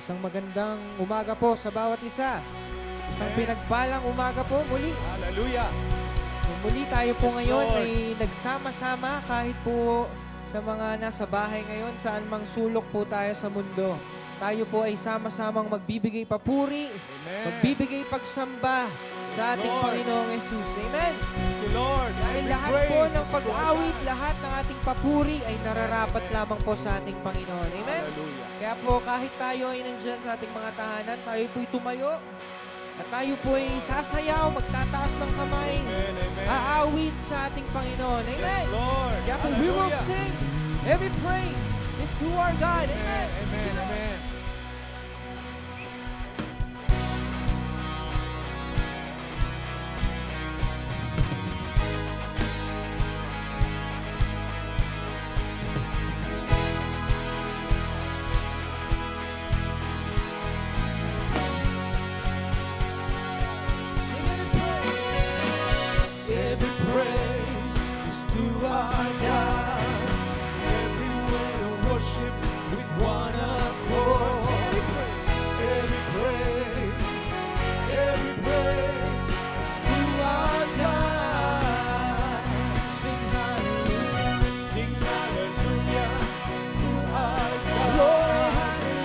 Isang magandang umaga po sa bawat isa. Isang pinagpalang umaga po muli. Hallelujah. So muli tayo po Yes, ngayon Lord. ay nagsama-sama kahit po sa mga nasa bahay ngayon, saan mang sulok po tayo sa mundo. Tayo po ay sama-samang magbibigay papuri, Amen. magbibigay pagsamba sa ating Lord. Panginoong Jesus. Amen. Thank you, Lord. Dahil Every lahat praise po is ng to pag-awit, God. lahat ng ating papuri ay nararapat lamang po sa ating Panginoon. Amen. Hallelujah. Kaya po kahit tayo ay nandyan sa ating mga tahanan, tayo po'y tumayo at tayo po'y sasayaw, magtataas ng kamay, Amen. Amen. aawit sa ating Panginoon. Amen. Yes, Lord. Kaya po we will Hallelujah. sing. Every praise is to our God. Amen. Amen. Amen. Amen. Sing every praise is to our God. Every word of worship with one accord. Sing every praise. Every praise, every praise is to our God. Sing hallelujah. Sing hallelujah to our God. Glory,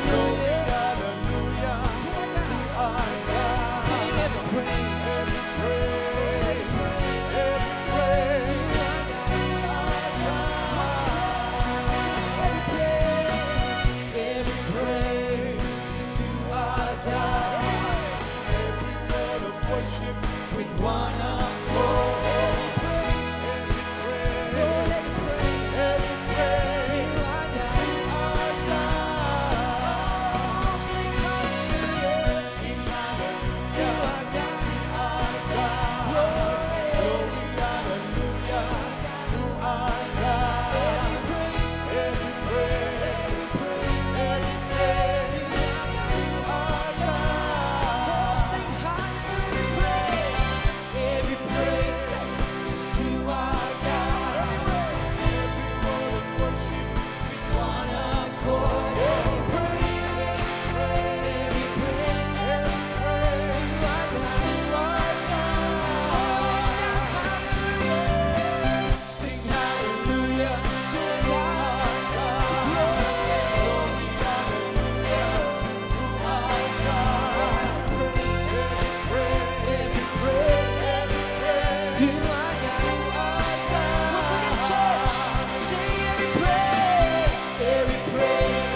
Glory, hallelujah. hallelujah To our to God. our God. Sing every praise. Every praise, every praise to our God. Every praise to our God. Every word of worship with one accord. Every praise, every praise is to our God. Sing hallelujah to our God. Glory, hallelujah to our God. Every praise, every praise to our God. Sing hallelujah. Every praise is to our God. Every word of worship with one accord. Every praise, every praise Every praise to our to God. our God. Shout hallelujah. Sing hallelujah to our God. Glory, hallelujah to our God. Every praise, every praise To our God. Once again, church, sing every praise. every praise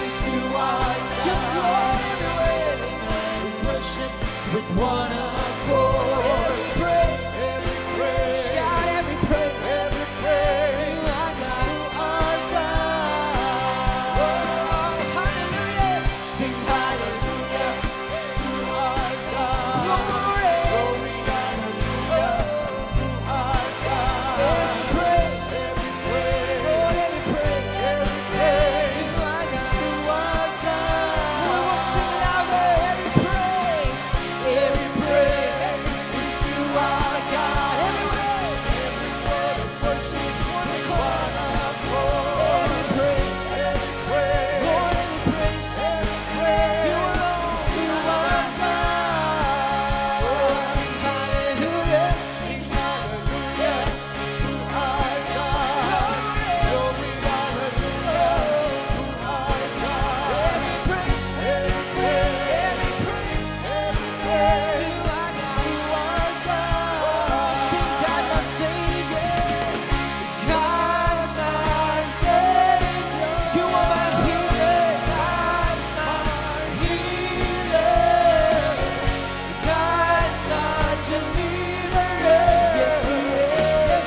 is to our God. Yes, Lord, everywhere. We worship with one accord. Every praise. Every praise, Shout every praise. every praise To our God. to our God. Oh, hallelujah. Sing hallelujah to our God. Glory. Glory, hallelujah to our God. Every praise. Every Oh, praise, every praise. every praise To our is God. to our We will God. sing louder. Every praise. Every praise is to our God. Everywhere. Every word of worship with one accord. Every praise. Every praise, Lord, every praise. every praise You alone. is to our God. Oh, sing hallelujah. Sing hallelujah to our God. Glory, hallelujah to our God. Every praise. Every praise, Every praise. every praise To our God. to our God. Sing God, my Savior. God, my Savior. You are my healer. God, my healer. God, my deliverer. Yes, He is.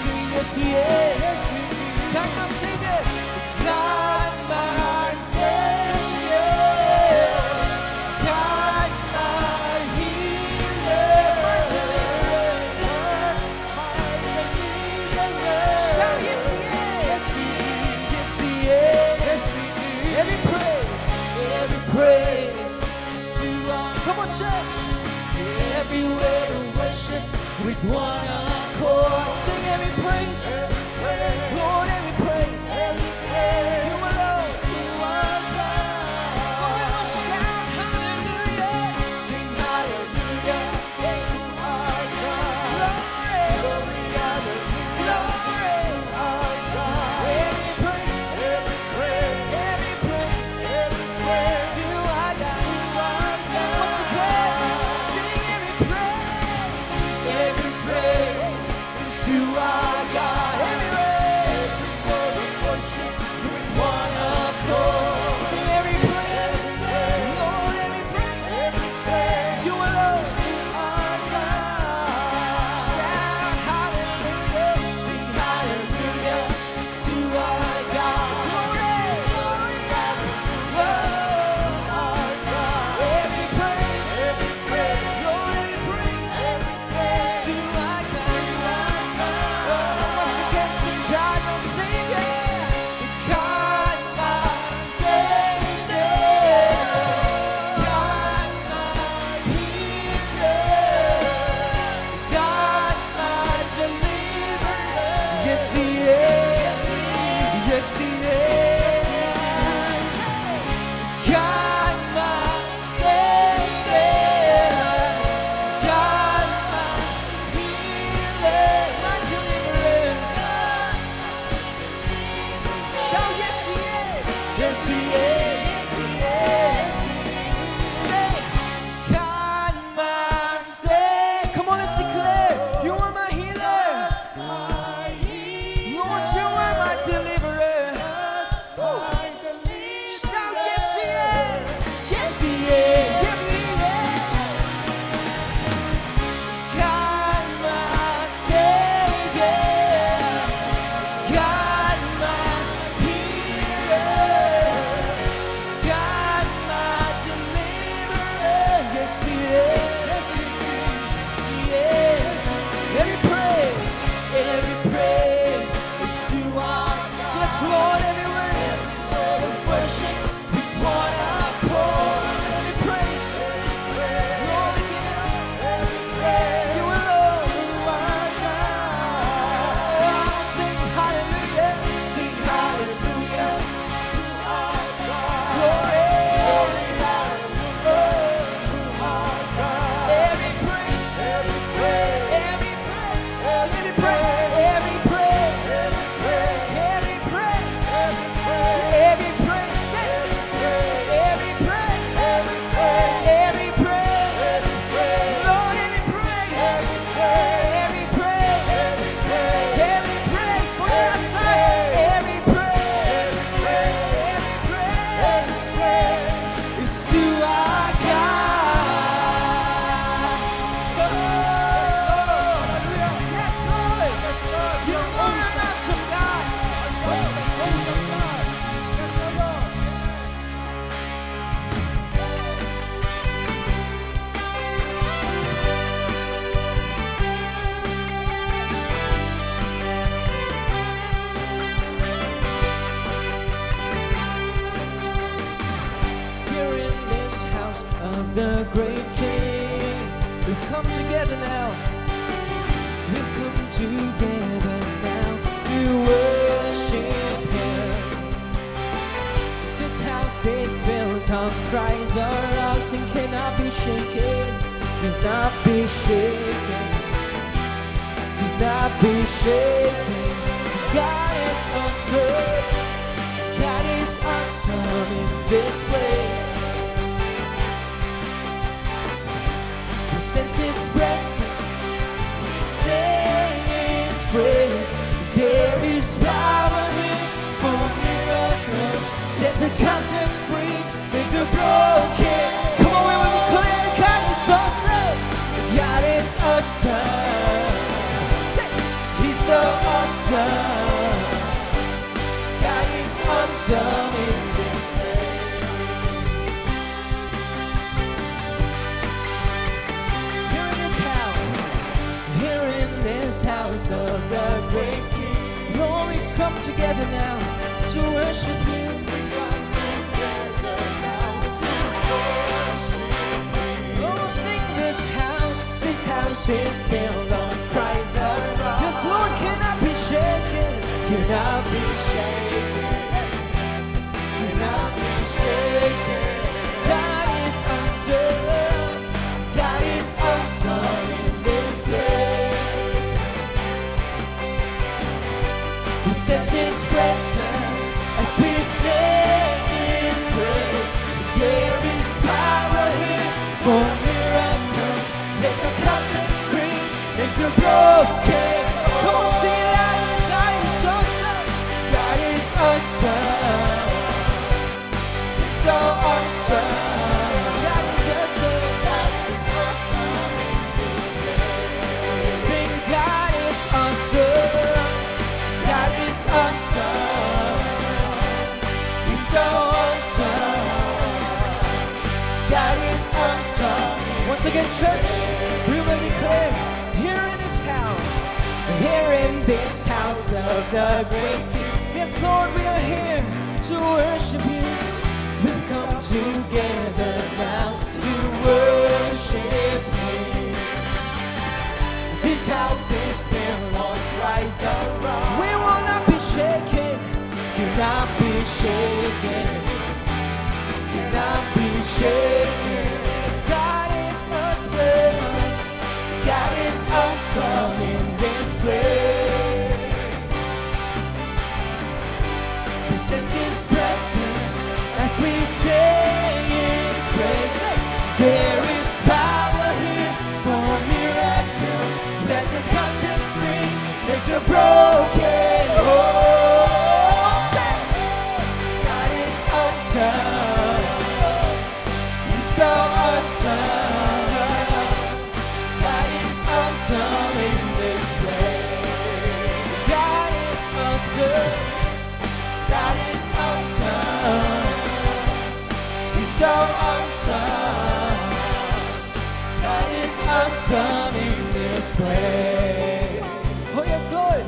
Sing, yes, He is. God, my Savior. God, my Savior. God, my healer. My deliverer. Shout, yes, He is. Yes, He is. Every praise is to our. Come on, church. Every word of worship with one accord. Sing every praise. Lord, every praise. You alone. We've come together now. We've come together now to worship Him. This house is built on Christ, our house, and cannot be shaken, cannot be shaken, cannot be shaken. So God is awesome. God is awesome in this place. We sense His presence, we sing His praise. There is power here for a miracle. Set the captives free, make the broken. Come on, we will declare God is awesome. God is awesome. Say, He's so awesome. God is awesome in this place. Here in this house, here in this house of the great King, Lord, we come together now to worship You. We come together now to worship You. Oh, sing this house is built on Christ our rock. This Lord cannot be shaken, cannot be shaken, cannot be shaken. God is awesome, God is awesome in this place. We sense His presence as we sing His praise. There is power here for miracles. Set the captives free, make the broken. Come on, sing it out. God is awesome. God is awesome. It's so awesome. God is awesome. God is awesome in this place. Sing, God is awesome. God is awesome. He's so awesome. God is awesome. Once again, church, we will declare here in this house, here in this house of the great King. Yes, Lord, we are here to worship You. We've come together now to worship You. This house is built on Christ our rock. We will not be shaken, cannot be shaken, cannot be shaken. God is awesome. God is awesome in this place. We sense His presence as we sing His praise. There is power here for miracles. Set the captives free, make the broken whole. Say, God is awesome. He's so awesome. God is awesome in this place. God is awesome. God is awesome. He's so awesome. God is awesome in this place. Oh yes, Lord,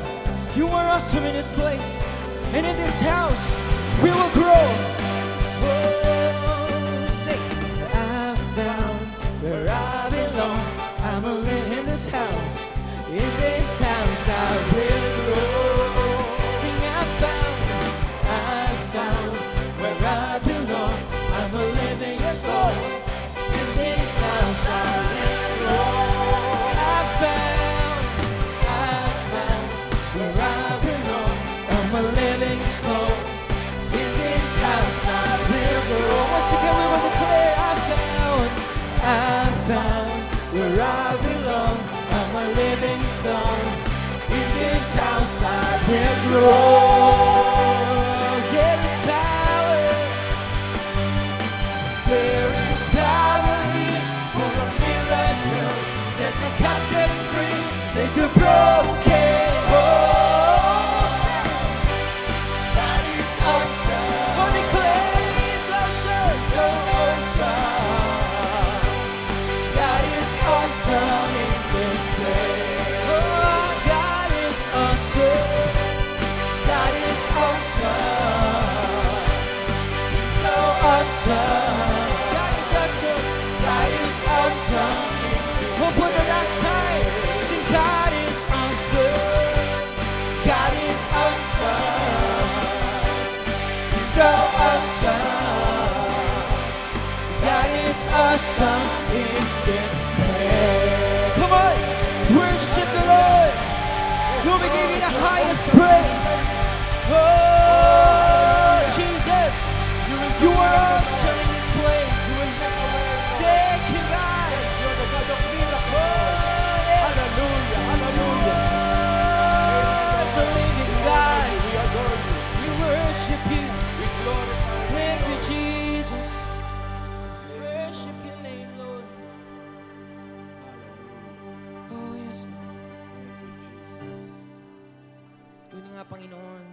You are awesome in this place. And in this house, we will grow. Oh, say, I found where I belong. I'm a living in this house. In this house, I will grow. Sing, I found where I belong. I'm a living, yes, Lord. In this house, I will grow. I found where I belong. I'm a living stone. In this house, I will grow. Once again, we will declare, I found where I belong. I'm a living stone. In this house I will grow. There is power. There is power here for the miracles. Set the captives free. Make the broken whole. God is awesome. Oh, declare He's awesome. So awesome. God is awesome in this place. Oh, God is awesome. God is awesome in this place. Come on, worship the Lord. Lord, we give you the highest praise. Oh, Jesus, you are awesome in this place. Thank you, God. You're the God of miracles. Oh, yes. Hallelujah, hallelujah. Oh, the living God. We adore you. We worship you. We glorify you. Thank you, Jesus. Worship your name, Lord. Oh, yes, Lord. Tunay nga, Panginoon,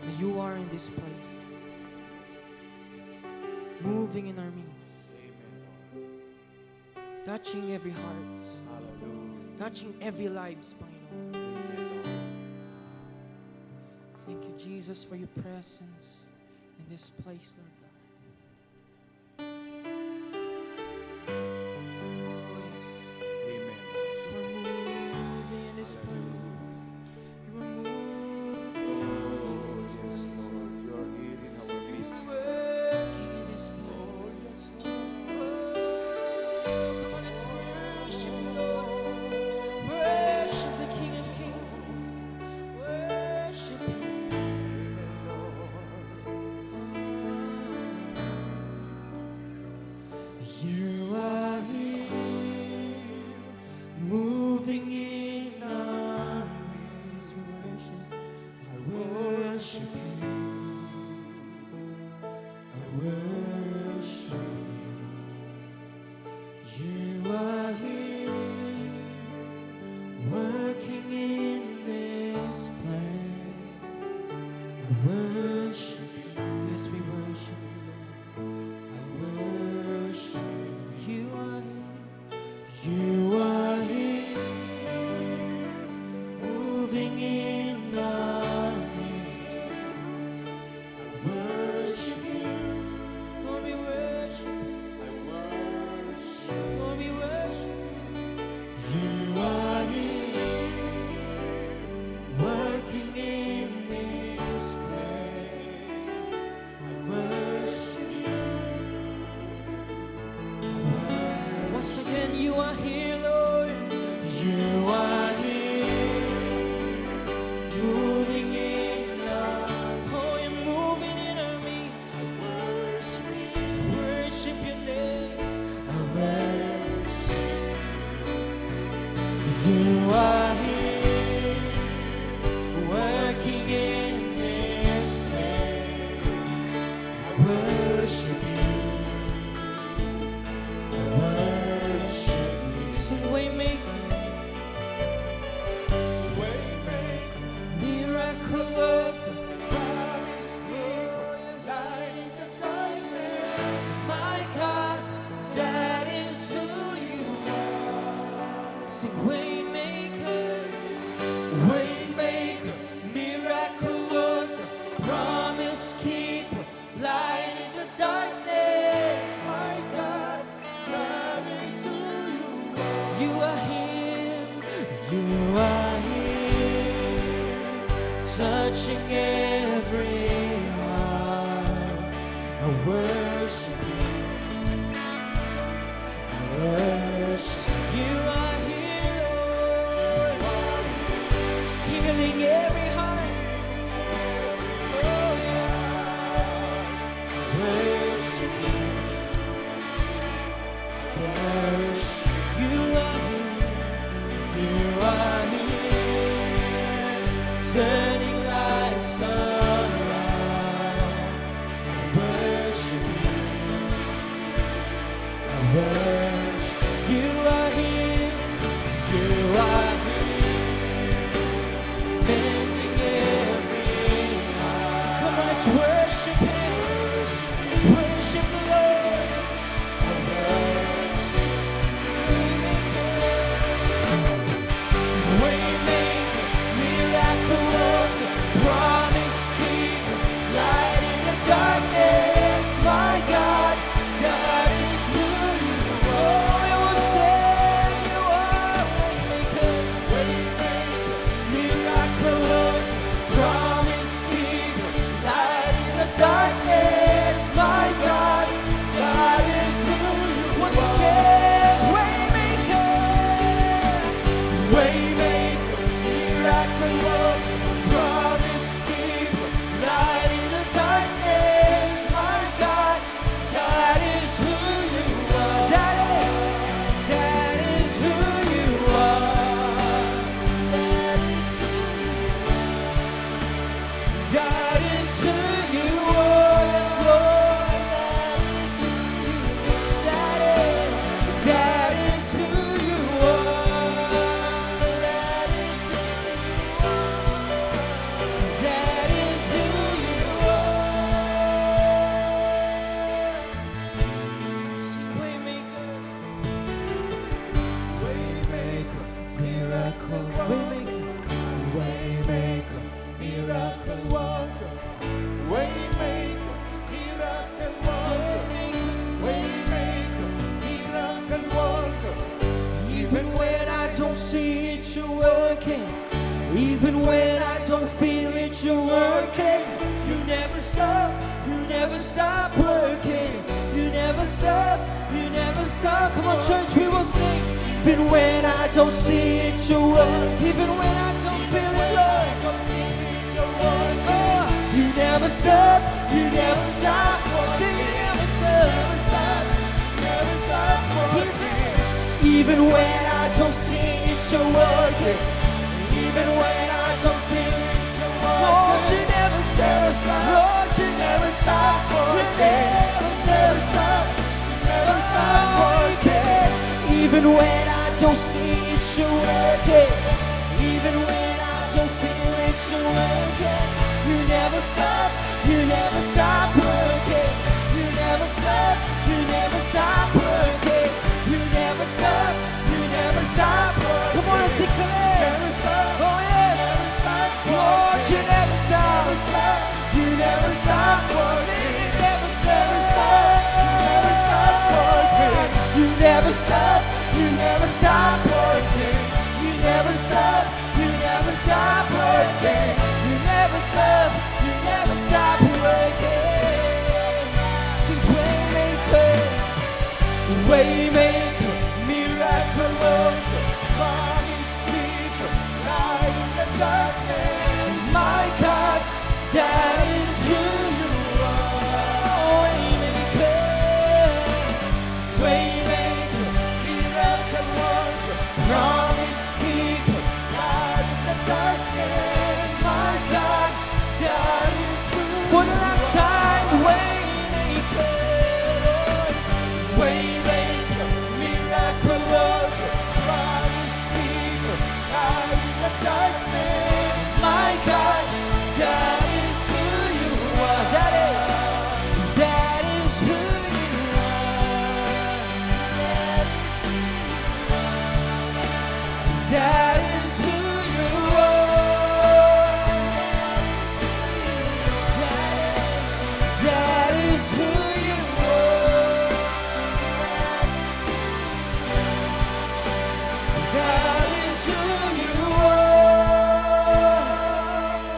na you are in this place, moving in our midst, touching every heart, Hallelujah. touching every lives, Panginoon. Thank you, Jesus, for your presence in this place, Lord God. Oh, yes. Amen. You are moving in this place. You are moving in this Yes, place. Lord. You're here in our You midst. are working in this place. Come on, let's worship the Lord. Worship the King of Kings. Worship Him. You are here, moving in our midst. We worship you. I worship you. You are here, working in this place. I worship you. Yes, we worship you. I worship you. You are here. You are here, moving in our midst. I worship you. Lord, we worship you. I worship. Lord, we worship you. You are here, working in this place. I worship you. Once again, you are here, Lord. You are here, moving in our. Oh, you're moving in our midst. I worship you. Worship your name. I worship you. You are here, working in this place. I worship you. I worship you. Sing Waymaker, Waymaker, miracle worker, promise keeper, light in the darkness. my God, that is who you are. Sing Waymaker, Waymaker, miracle worker, promise keeper, light in the darkness. My God, that is who you are. You are here, you are here, touching every heart. I worship you. I worship you. You are here, Lord, healing every heart. Oh, yes. Worship you. Worship. You are here. You are here, turning lives around. I worship you. I worship. You are here. You are here, mending every heart. Come on, let's worship Him. Worship the Lord. I worship. it, you're working. Even when I don't feel it, you're working. You never stop working. You never stop, you never stop. Come on, church, we will sing. Even when I don't see it, you're working. Even when I don't feel it, Lord. Oh, you never stop, you never stop. Sing, you never stop. Even when I don't see it, you're working. Even when I don't feel it, you're working. Lord, you never stop. Lord, you never stop. You never stop. Never stop working. Even when I don't see it, you're working. Even when I don't feel it, you're working. You never stop. You never stop working. You never stop. You never stop working. You never stop. You never stop working. Come on, let's declare. Never stop. Oh yes. Never stop. Lord, you never stop. You never stop working. You never stop. You never stop working. You never stop. You never stop working. You never stop. You never stop working. You never stop. You never stop working. See, waymaker, miracle worker, promise keeper, light in the darkness. My God, that is who you are. Waymaker, miracle worker, promise keeper, light in the darkness. My God, that is who you are. For the last time, waymaker. Waymaker, miracle worker, promise keeper, light in the darkness. My God, that is who you are. That is who you are. That is who you are. That is who you are. That is who you are.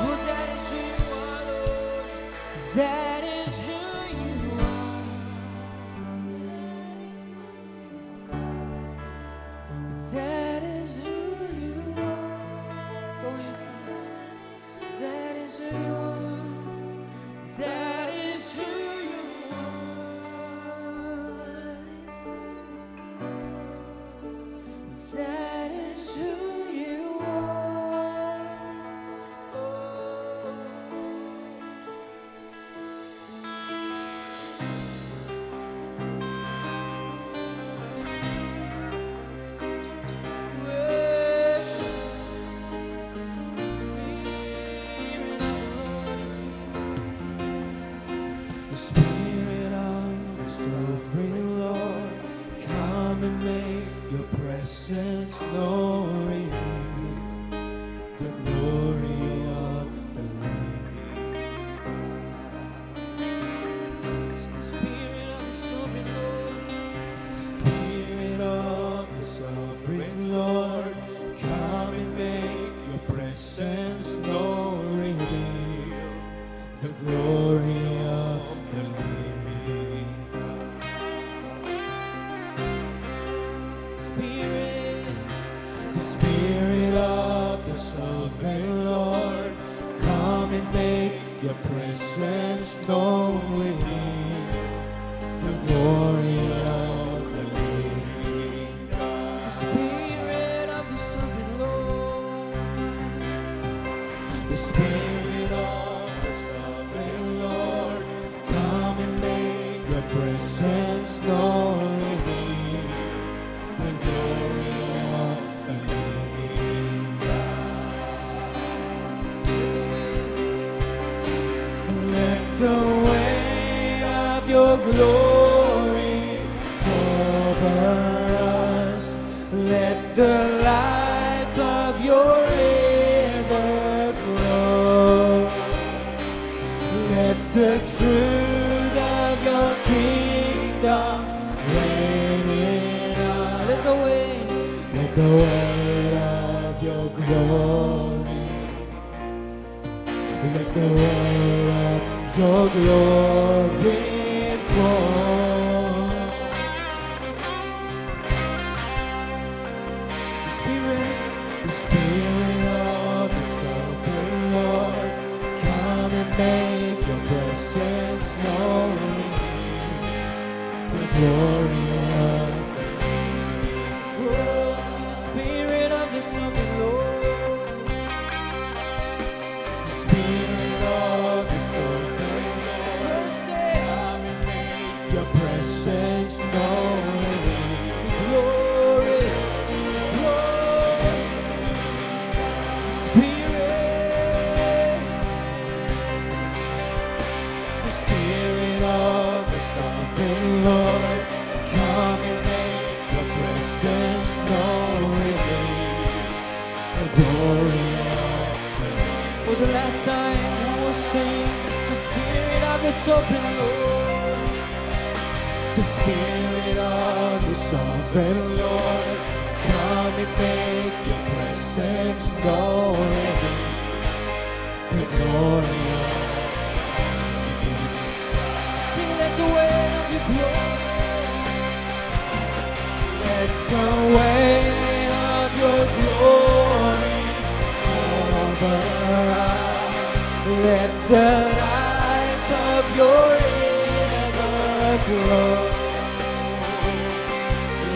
Oh, that is who you are, Lord. That is who you are. That is who you are. Oh, yes. That is who you are. That is who you are. That is who you are. The Spirit of the sovereign Lord, come and make your presence known. Reveal the glory of the Lamb. The Spirit of the sovereign Lord, Spirit of the sovereign Lord, come and make your presence known. Reveal the glory of the living Spirit, the Spirit of the sovereign Lord, come and make your presence known within the glory of the living God. The Spirit of the sovereign Lord, the Spirit of the sovereign Lord, come and make your presence known within the glory of the living God. Let the weight of your glory cover us. Let the life of your river flow. Let the truth of your kingdom reign in us. Let the weight of your glory. Let the weight of your glory fall. The Spirit of the Sovereign Lord, come and make your presence known. The glory of the Spirit of the Sovereign Lord, the Spirit of the Sovereign Lord, come and make your presence known. Glory, glory, Spirit, the Spirit of the Sovereign Lord, come and make your presence known. The glory of the Lord. For the last time we will sing the Spirit of the Sovereign Lord, the Spirit of the Sovereign Lord, come and make your presence known. The glory of the Lord. Sing, let the weight of your glory, let the weight of your glory cover us. Let the light of your river flow.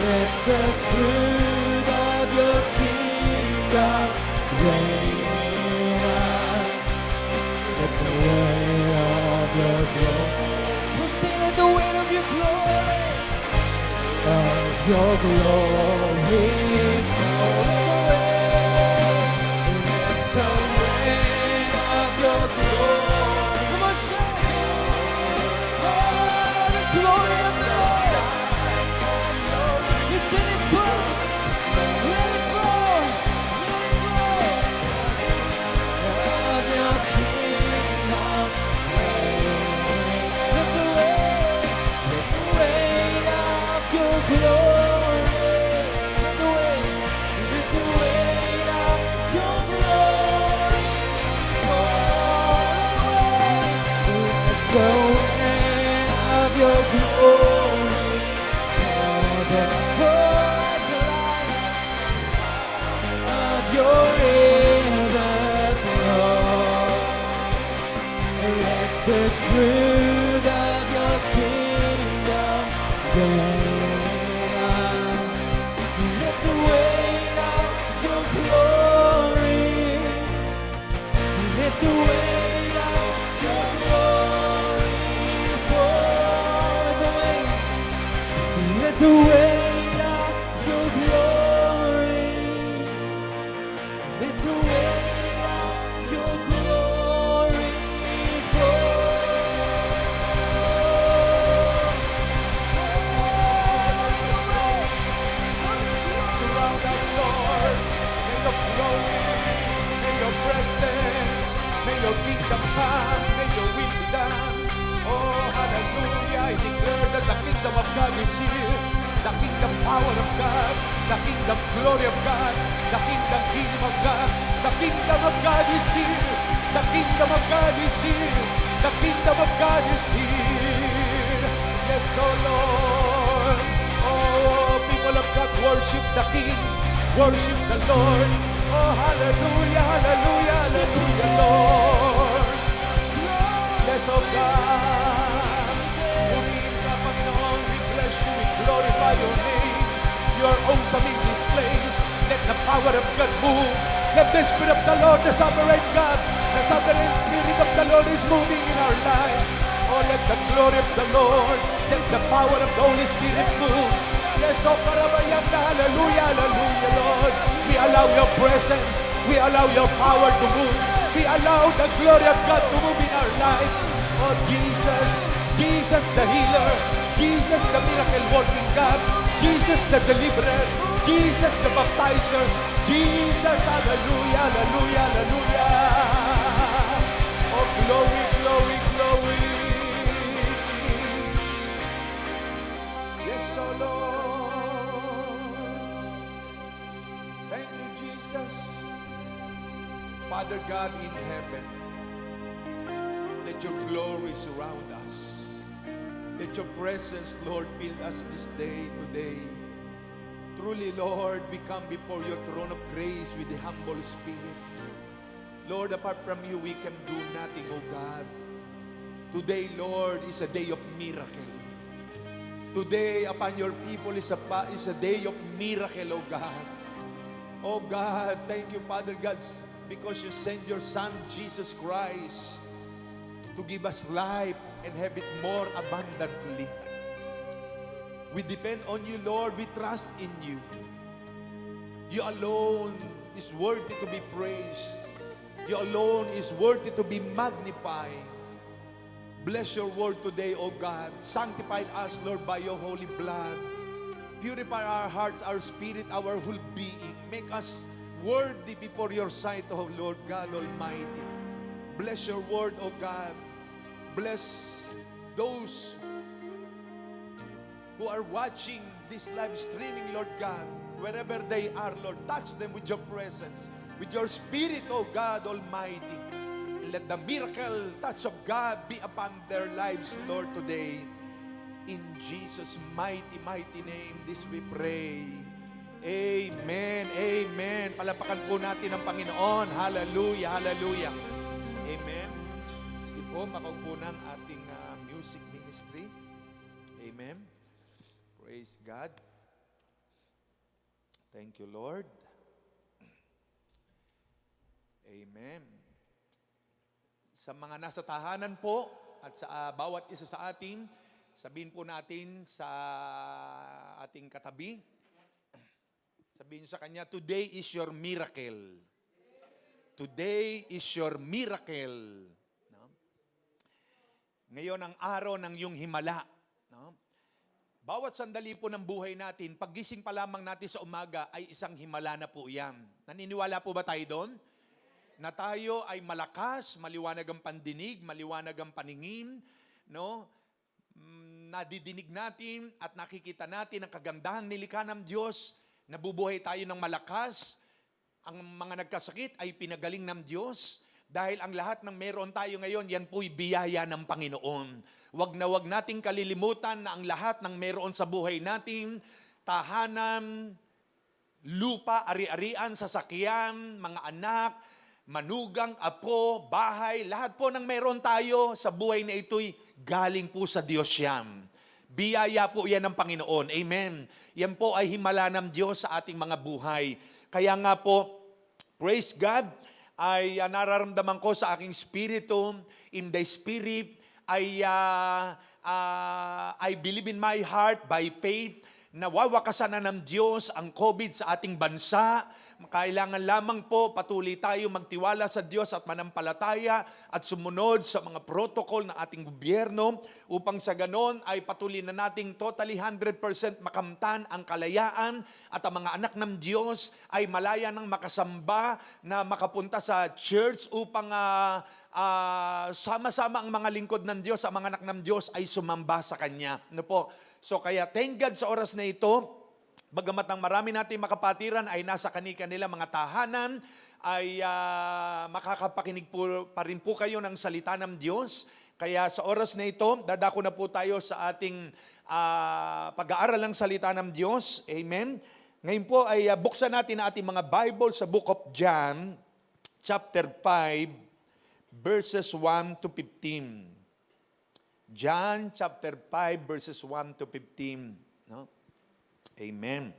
Let the truth of your kingdom reign in us. Let the weight of your glory. We'll sing, let the weight of your glory, of your glory flow. Let the weight of your glory. Come on, shout. Oh, the glory of the Lord. It's in His place. Let it flow. Let it flow. Of your kingdom reign. Let the weight of your glory. Let the weight of your glory. Let the weight of your glory cover the light of your river flow. Let the truth of your kingdom reign us. Let the weight of your glory, let the weight of your glory fall. Let the weight of your glory, let the weight of your glory Surround us, Lord. May your glory, may your presence, may your kingdom come, may your will be done. Oh, hallelujah. I declare that the kingdom of God is here. The kingdom power of God, the kingdom glory of God, the kingdom kingdom of God. The kingdom of God is here. The kingdom of God is here. The kingdom of God is here. Yes, oh Lord. Oh, people of God, worship the King, worship the Lord. Oh, hallelujah, hallelujah, hallelujah, Lord. Yes, oh God. Purihin ka, Panginoon. We bless you, we glorify your name. You are awesome in this place. Let the power of God move. Let the Spirit of the Lord, the sovereign God, the sovereign Spirit of the Lord is moving in our lives. Oh, let the glory of the Lord, let the power of the Holy Spirit move. Yes, oh, parabayam na, hallelujah, hallelujah, Lord. We allow your presence. We allow your power to move. We allow the glory of God to move in our lives. Oh, Jesus, Jesus the healer, Jesus the miracle working God, Jesus the deliverer, Jesus the baptizer, Jesus, hallelujah, hallelujah, hallelujah. Oh, glory, glory, glory. Yes, oh Lord. Thank you, Jesus. Father God in heaven, let your glory surround us. Let your presence, Lord, fill us this day, today. Truly, Lord, we come before your throne of grace with a humble spirit. Lord, apart from you, we can do nothing, O God. Today, Lord, is a day of miracle. Today, upon your people is a day of miracle, O God. Oh God, thank you, Father God, because you sent your Son, Jesus Christ, to give us life and have it more abundantly. We depend on you, Lord. We trust in you. You alone is worthy to be praised. You alone is worthy to be magnified. Bless your word today, O God. Sanctify us, Lord, by your holy blood. Purify our hearts, our spirit, our whole being. Make us worthy before your sight, O Lord God Almighty. Bless your word, O God. Bless those who are watching this live streaming, Lord God. Wherever they are, Lord, touch them with your presence, with your spirit, O God Almighty. And let the miracle touch of God be upon their lives, Lord, today. In Jesus' mighty, mighty name, this we pray. Amen, amen. Palapakan po natin ang Panginoon. Hallelujah, hallelujah. Amen. Sige po, makaupo ng ating music ministry. Amen. Praise God. Thank you, Lord. Amen. Sa mga nasa tahanan po at sa bawat isa sa atin, sabihin po natin sa ating katabi, sabihin sa kanya, today is your miracle. Today is your miracle. No? Ngayon ang araw ng iyong himala. No? Bawat sandali po ng buhay natin, paggising pa lamang natin sa umaga ay isang himala na po yan. Naniniwala po ba tayo doon? Na tayo ay malakas, maliwanag ang pandinig, maliwanag ang paningin, no? Nadidinig natin at nakikita natin ang kagandahang nilikha ng Diyos, nabubuhay tayo ng malakas, ang mga nagkasakit ay pinagaling ng Diyos, dahil ang lahat ng meron tayo ngayon, yan po'y biyaya ng Panginoon. Wag na wag nating kalilimutan na ang lahat ng meron sa buhay natin, tahanan, lupa, ari-arian, sasakyan, mga anak, manugang, apo, bahay, lahat po ng meron tayo sa buhay na ito'y galing po sa Diyos yan. Biyaya po yan ng Panginoon. Amen. Yan po ay himala ng Diyos sa ating mga buhay. Kaya nga po, praise God, ay nararamdaman ko sa aking spirito, in the spirit, I believe in my heart by faith, na wawakasan na ng Diyos ang COVID sa ating bansa. Kailangan lamang po patuloy tayo magtiwala sa Diyos at manampalataya at sumunod sa mga protocol ng ating gobyerno upang sa ganon ay patuloy na nating totally 100% makamtan ang kalayaan at ang mga anak ng Diyos ay malaya ng makasamba na makapunta sa church upang sama-sama ang mga lingkod ng Diyos, ang mga anak ng Diyos ay sumamba sa Kanya. Ano po? So kaya thank God sa oras na ito, bagamat ang marami nating makapatiran ay nasa kanila mga tahanan, ay makakapakinig po, pa rin po kayo ng salita ng Diyos. Kaya sa oras na ito, dadako na po tayo sa ating pag-aaral ng salita ng Diyos. Amen. Ngayon po ay buksan natin ang ating mga Bible sa Book of John, chapter 5, verses 1 to 15. John chapter 5 verses 1 to 15. No? Amen.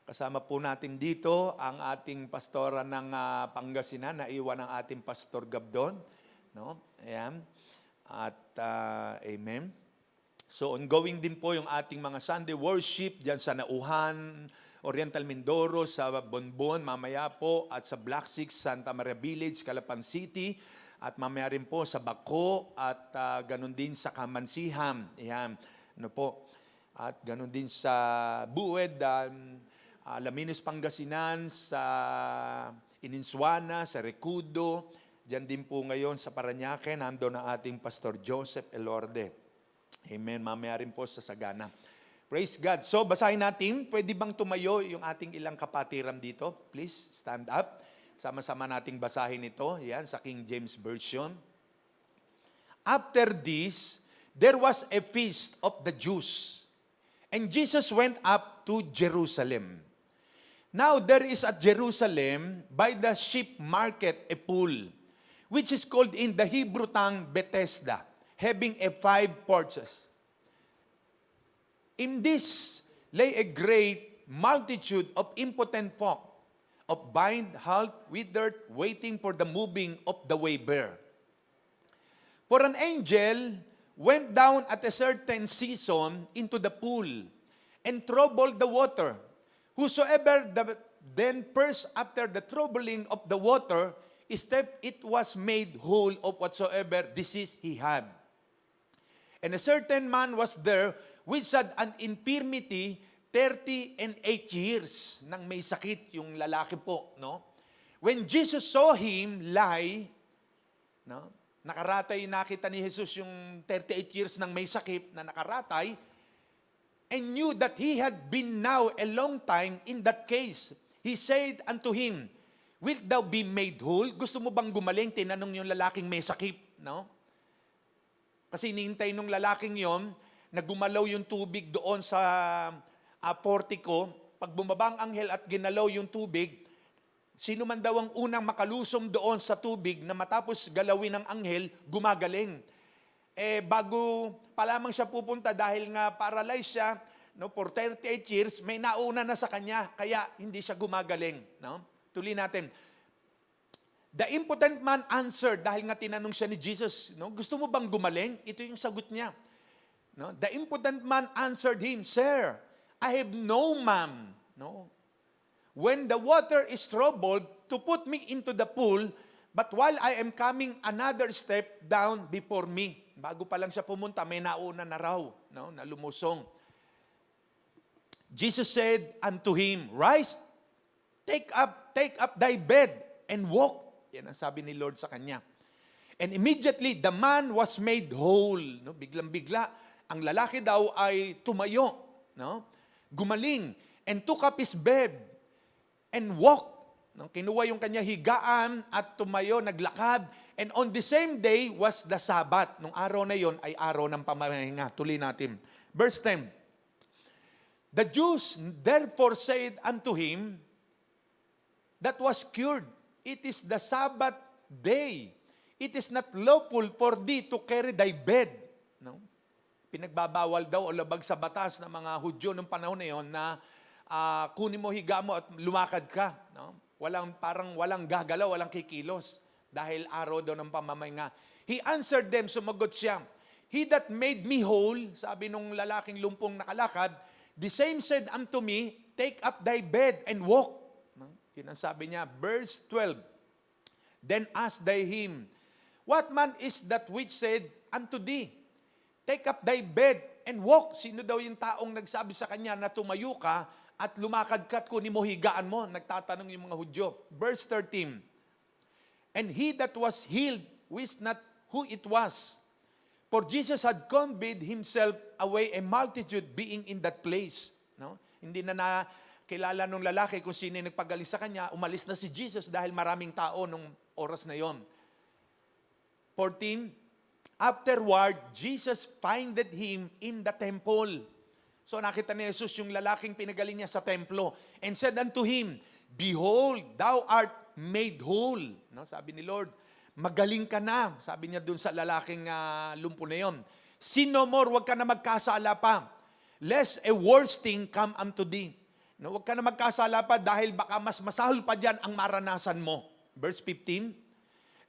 Kasama po natin dito ang ating pastora ng Pangasinan, naiwan ang ating Pastor Gabdon. No? Ayan. At amen. So ongoing din po yung ating mga Sunday worship dyan sa Nauhan, Oriental Mindoro, sa Bonbon, mamaya po, at sa Black Six, Santa Maria Village, Calapan City, at mamaya rin po sa Bako, at ganun din sa Kamansihan. Ayan. Ano po? At ganun din sa Buwed, Laminos, Pangasinan, sa Ininsuana, sa Recudo, dyan din po ngayon sa Parañaque, nandun ang ating Pastor Joseph Elorde. Amen. Mamaya rin po sa Sagana. Praise God. So, basahin natin. Pwede bang tumayo yung ating ilang kapatiran dito? Please, stand up. Sama-sama nating basahin ito. Yan, sa King James Version. After this, there was a feast of the Jews. And Jesus went up to Jerusalem. Now there is at Jerusalem by the sheep market a pool, which is called in the Hebrew tongue Bethesda, having 5 porches. In this lay a great multitude of impotent folk, of bind, halt, withered, waiting for the moving of the waver. For an angel went down at a certain season into the pool and troubled the water. Whosoever then first after the troubling of the water stepped, it was made whole of whatsoever disease he had. And a certain man was there which had an infirmity 38 years nang may sakit yung lalaki po, no? When Jesus saw him lie, no? Nakaratay, nakita ni Jesus yung 38 years nang may sakit na nakaratay, and knew that he had been now a long time in that case. He said unto him, wilt thou be made whole? Gusto mo bang gumaling? Tinanong yung lalaking may sakit, no? Kasi hinihintay nung lalaking yon, nagumalaw yung tubig doon sa portico. Pag bumaba ang anghel at ginalaw yung tubig, sino man daw ang unang makalusom doon sa tubig na matapos galawin ng anghel, gumagaling. Bago pa lamang siya pupunta dahil nga paralyzed siya, no, for 38 years, may nauna na sa kanya, kaya hindi siya gumagaling. No? Tuloy natin. The impotent man answered, dahil nga tinanong siya ni Jesus, no, gusto mo bang gumaling? Ito yung sagot niya. No? The impotent man answered him, Sir, I have no man, no, when the water is troubled, to put me into the pool, but while I am coming, another step down before me. Bago pa lang siya pumunta, may nauna na raw, no, na lumusong. Jesus said unto him, Rise, take up thy bed, and walk. Yan ang sabi ni Lord sa kanya. And immediately, the man was made whole. No? Biglang-bigla, ang lalaki daw ay tumayo, no? Gumaling, and took up his bed, and walked. No? Kinuha yung kanya higaan at tumayo, naglakad. And on the same day was the Sabbath. Nung araw na yon ay araw ng pamahinga. Tuloy natin. Verse 10. The Jews therefore said unto him, that was cured. It is the Sabbath day. It is not lawful for thee to carry thy bed. No? Pinagbabawal daw o labag sa batas ng mga Hudyo noong panahon na yon na kunin mo, higa mo at lumakad ka. No? Walang gagalaw, walang kikilos. Dahil araw daw ng pamamahinga. He answered them, sumagot siya, He that made me whole, sabi nung lalaking lumpong nakalakad, the same said unto me, take up thy bed and walk. No? Yun ang sabi niya. Verse 12. Then asked they him, What man is that which said unto thee, take up thy bed and walk? Sino daw yung taong nagsabi sa kanya na tumayo ka at lumakad ka at kunin mo higaan mo? Nagtatanong yung mga Hudyo. Verse 13. And he that was healed wist not who it was. For Jesus had conveyed himself away a multitude being in that place. No? Hindi na nakilala nung lalaki kung sino yung nagpagaling sa kanya. Umalis na si Jesus dahil maraming tao nung oras na yon. 14. Afterward, Jesus findeth him in the temple. So nakita ni Jesus yung lalaking pinagaling niya sa templo. And said unto him, Behold, thou art made whole. No, sabi ni Lord, magaling ka na. Sabi niya dun sa lalaking lumpo na yon. Sin no more, huwag ka na magkasala pa. Lest a worse thing come unto thee. No, huwag ka na magkasala pa dahil baka mas masahol pa dyan ang maranasan mo. Verse 15.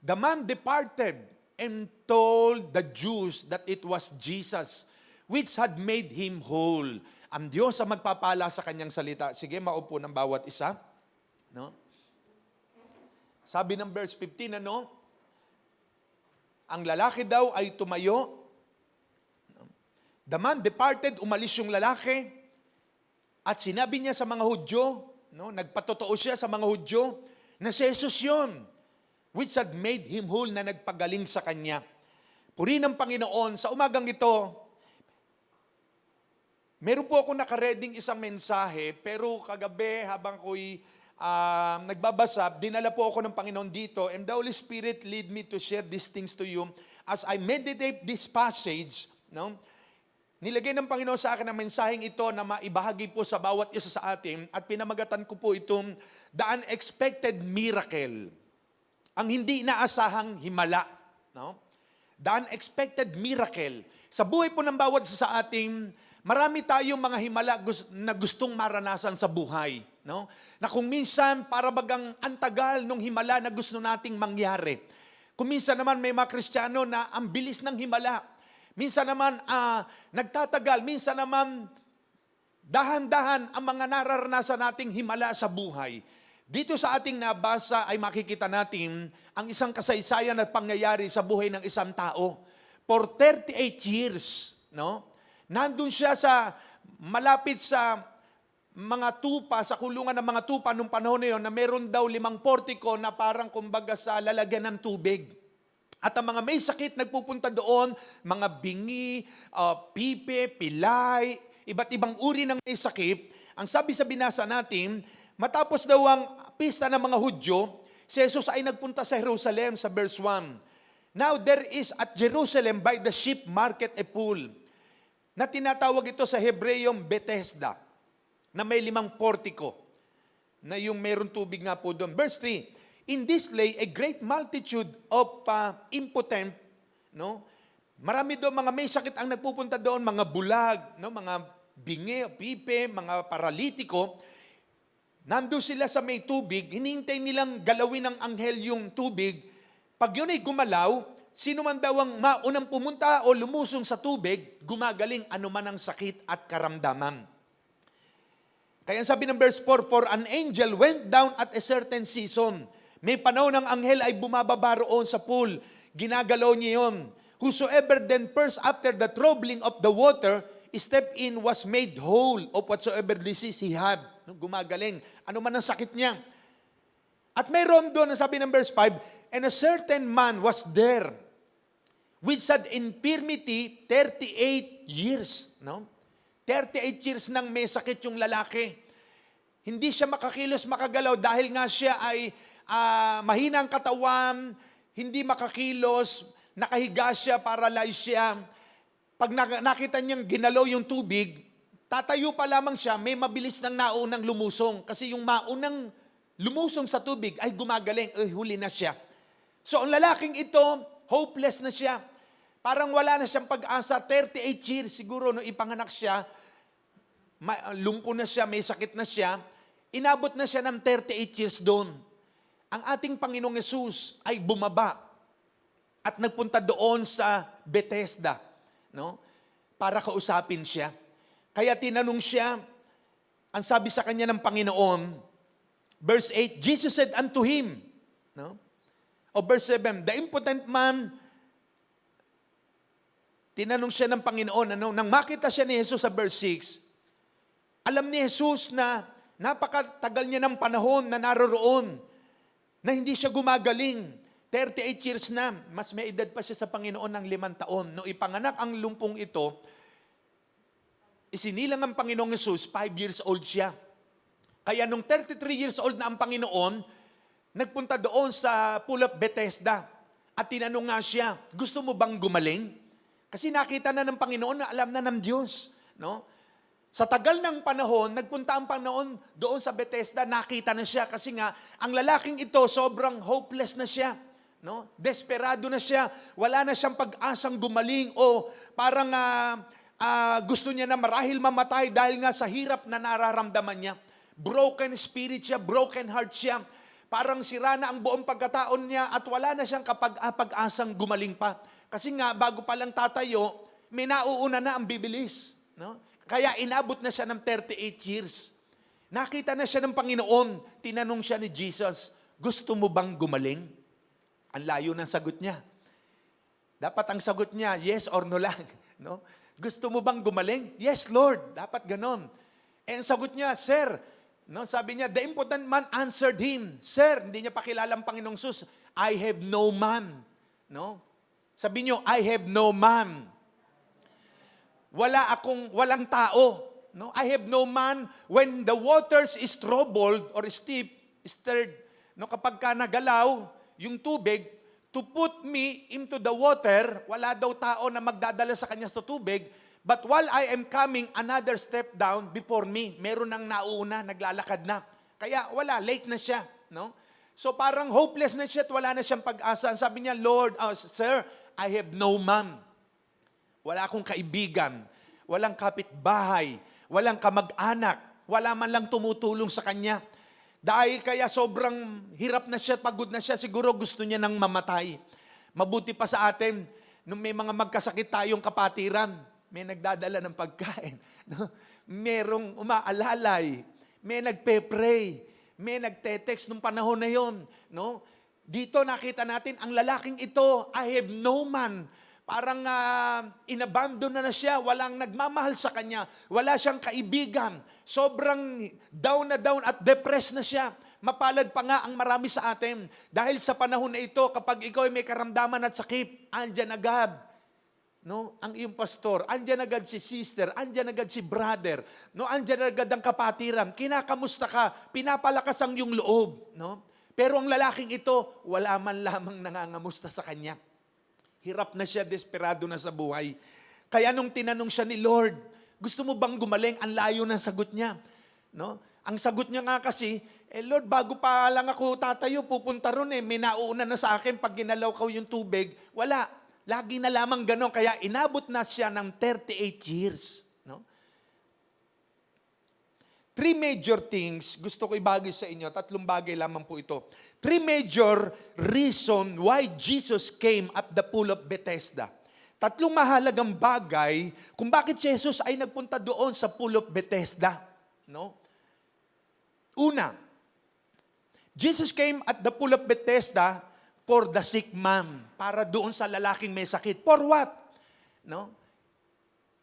The man departed and told the Jews that it was Jesus which had made him whole. Ang Diyos ang magpapala sa kanyang salita. Sige, maupo ng bawat isa. No? Sabi ng verse 15, ano? Ang lalaki daw ay tumayo. The man departed, umalis yung lalaki. At sinabi niya sa mga Hudyo, no? Nagpatotoo siya sa mga Hudyo, na si Jesus yun, which had made him whole, na nagpagaling sa kanya. Purihin ng Panginoon, sa umagang ito, meron po ako nakareding isang mensahe, pero kagabi habang ko'y nagbabasa, dinala po ako ng Panginoon dito, and the Holy Spirit lead me to share these things to you. As I meditate this passage, no, nilagay ng Panginoon sa akin ang mensaheng ito na maibahagi po sa bawat isa sa atin, at pinamagatan ko po itong The Unexpected Miracle. Ang hindi inaasahang himala. No? The Unexpected Miracle. Sa buhay po ng bawat isa sa atin, marami tayong mga himala na gustong maranasan sa buhay. No? Na kung minsan, para bagang antagal nung himala na gusto nating mangyari. Kung minsan naman may mga Kristiyano na ang bilis ng himala. Minsan naman nagtatagal, minsan naman dahan-dahan ang mga nararanasan nating himala sa buhay. Dito sa ating nabasa ay makikita natin ang isang kasaysayan at pangyayari sa buhay ng isang tao. For 38 years, no? Nandun siya sa malapit sa mga tupa, sa kulungan ng mga tupa nung panahon na yun, na meron daw 5 portiko na parang kumbaga sa lalagyan ng tubig. At ang mga may sakit nagpupunta doon, mga bingi, pipe, pilay, iba't ibang uri ng may sakit. Ang sabi sa binasa natin, matapos daw ang pista ng mga Hudyo, si Jesus ay nagpunta sa Jerusalem sa verse 1. Now there is at Jerusalem by the sheep market a pool, na tinatawag ito sa Hebreyong Bethesda, na may 5 portiko, na yung meron tubig nga po doon. Verse 3, in this lay a great multitude of impotent, no? Marami doon, mga may sakit ang nagpupunta doon, mga bulag, no? Mga bingi, pipe, mga paralitiko. Nandun sila sa may tubig, hinihintay nilang galawin ng anghel yung tubig. Pag yun ay gumalaw, sino man daw ang maunang pumunta o lumusong sa tubig, gumagaling anuman ang sakit at karamdaman. Kaya sabi ng verse 4, for an angel went down at a certain season. May panahon ng anghel ay bumababa roon sa pool. Ginagalaw niya yun. Whosoever then first after the troubling of the water, stepped in was made whole of whatsoever disease he had. Gumagaling. Ano man ang sakit niya. At mayroon doon, sabi ng verse 5, and a certain man was there, which had infirmity 38 years. No? 38 years nang may sakit yung lalaki. Hindi siya makakilos, makagalaw dahil nga siya ay mahina ang katawan, hindi makakilos, nakahiga siya, paralyzed siya. Pag nakita niyang ginalaw yung tubig, tatayo pa lamang siya, may mabilis nang naunang lumusong. Kasi yung maunang lumusong sa tubig ay gumagaling, huli na siya. So ang lalaking ito, hopeless na siya. Parang wala na siyang pag-asa. 38 years siguro nung ipanganak siya, lumpo na siya, may sakit na siya. Inabot na siya ng 38 years doon. Ang ating Panginoong Yesus ay bumaba at nagpunta doon sa Bethesda, no? Para kausapin siya. Kaya tinanong siya, ang sabi sa kanya ng Panginoon, verse 8, Jesus said unto him, no? O verse 7, the impotent man, tinanong siya ng Panginoon, nang makita siya ni Jesus sa verse 6, alam ni Jesus na napakatagal niya ng panahon na naroroon, na hindi siya gumagaling. 38 years na, mas may edad pa siya sa Panginoon ng 5 taon. Nung ipanganak ang lumpong ito, isinilang ang Panginoong Jesus, 5 years old siya. Kaya nung 33 years old na ang Panginoon, nagpunta doon sa Pool of Bethesda at tinanong nga siya, gusto mo bang gumaling? Kasi nakita na ng Panginoon na alam na ng Diyos. No? Sa tagal ng panahon, nagpunta ang Panginoon doon sa Bethesda, nakita na siya. Kasi nga, ang lalaking ito, sobrang hopeless na siya. No? Desperado na siya. Wala na siyang pag-asang gumaling o parang gusto niya na marahil mamatay dahil nga sa hirap na nararamdaman niya. Broken spirit siya, broken heart siya. Parang sira na ang buong pagkataon niya at wala na siyang pag-asang gumaling pa. Kasi nga, bago pa lang tatayo, may nauuna na ang bibilis. No? Kaya inabot na siya ng 38 years. Nakita na siya ng Panginoon. Tinanong siya ni Jesus, gusto mo bang gumaling? Ang layo ng sagot niya. Dapat ang sagot niya, yes or no lang. No? Gusto mo bang gumaling? Yes, Lord. Dapat ganon. Eh, ang sagot niya, Sir, no, sabi niya, the impotent man answered him, Sir, hindi niya pakilala ang Panginoong Jesus, I have no man. No? Sabi niyo, I have no man. Walang tao. No? I have no man. When the waters is troubled or steep, stirred, no, kapag ka nagalaw yung tubig, to put me into the water, wala daw tao na magdadala sa kanya sa tubig, but while I am coming, another step down before me. Meron nang nauna, naglalakad na. Kaya wala, late na siya. No? So parang hopeless na siya at wala na siyang pag-asa. Sabi niya, Lord, Sir, I have no man. Wala akong kaibigan, walang kapitbahay, walang kamag-anak, wala man lang tumutulong sa kanya. Dahil kaya sobrang hirap na siya, pagod na siya, siguro gusto niya nang mamatay. Mabuti pa sa atin, nung may mga magkasakit tayong kapatiran, may nagdadala ng pagkain, no? Merong umaalalay, may nagpe-pray, may nagte-text nung panahon na yon, no? Dito nakita natin, ang lalaking ito, I have no man. Parang inabandon na siya, walang nagmamahal sa kanya, wala siyang kaibigan, sobrang down na down at depressed na siya. Mapalad pa nga ang marami sa atin. Dahil sa panahon na ito, kapag ikaw ay may karamdaman at sakit, andyan agad, no, ang iyong pastor, andyan agad si sister, andyan agad si brother, no, andyan agad ang kapatiran, kinakamusta ka, pinapalakas ang iyong loob, no? Pero ang lalaking ito, wala man lamang nangangamusta sa kanya. Hirap na siya, desperado na sa buhay. Kaya nung tinanong siya ni Lord, gusto mo bang gumaling? Ang layo ng sagot niya. No? Ang sagot niya nga kasi, Lord, bago pa lang ako tatayo, pupunta ron may nauuna na sa akin pag ginalaw ko yung tubig. Wala. Lagi na lamang ganon. Kaya inabot na siya ng 38 years. No? 3 major things, gusto ko ibagi sa inyo, 3 bagay lamang po ito. 3 major reason why Jesus came at the pool of Bethesda. 3 mahalagang bagay kung bakit si Jesus ay nagpunta doon sa pool of Bethesda. No? Una, Jesus came at the pool of Bethesda for the sick man, para doon sa lalaking may sakit. For what? No?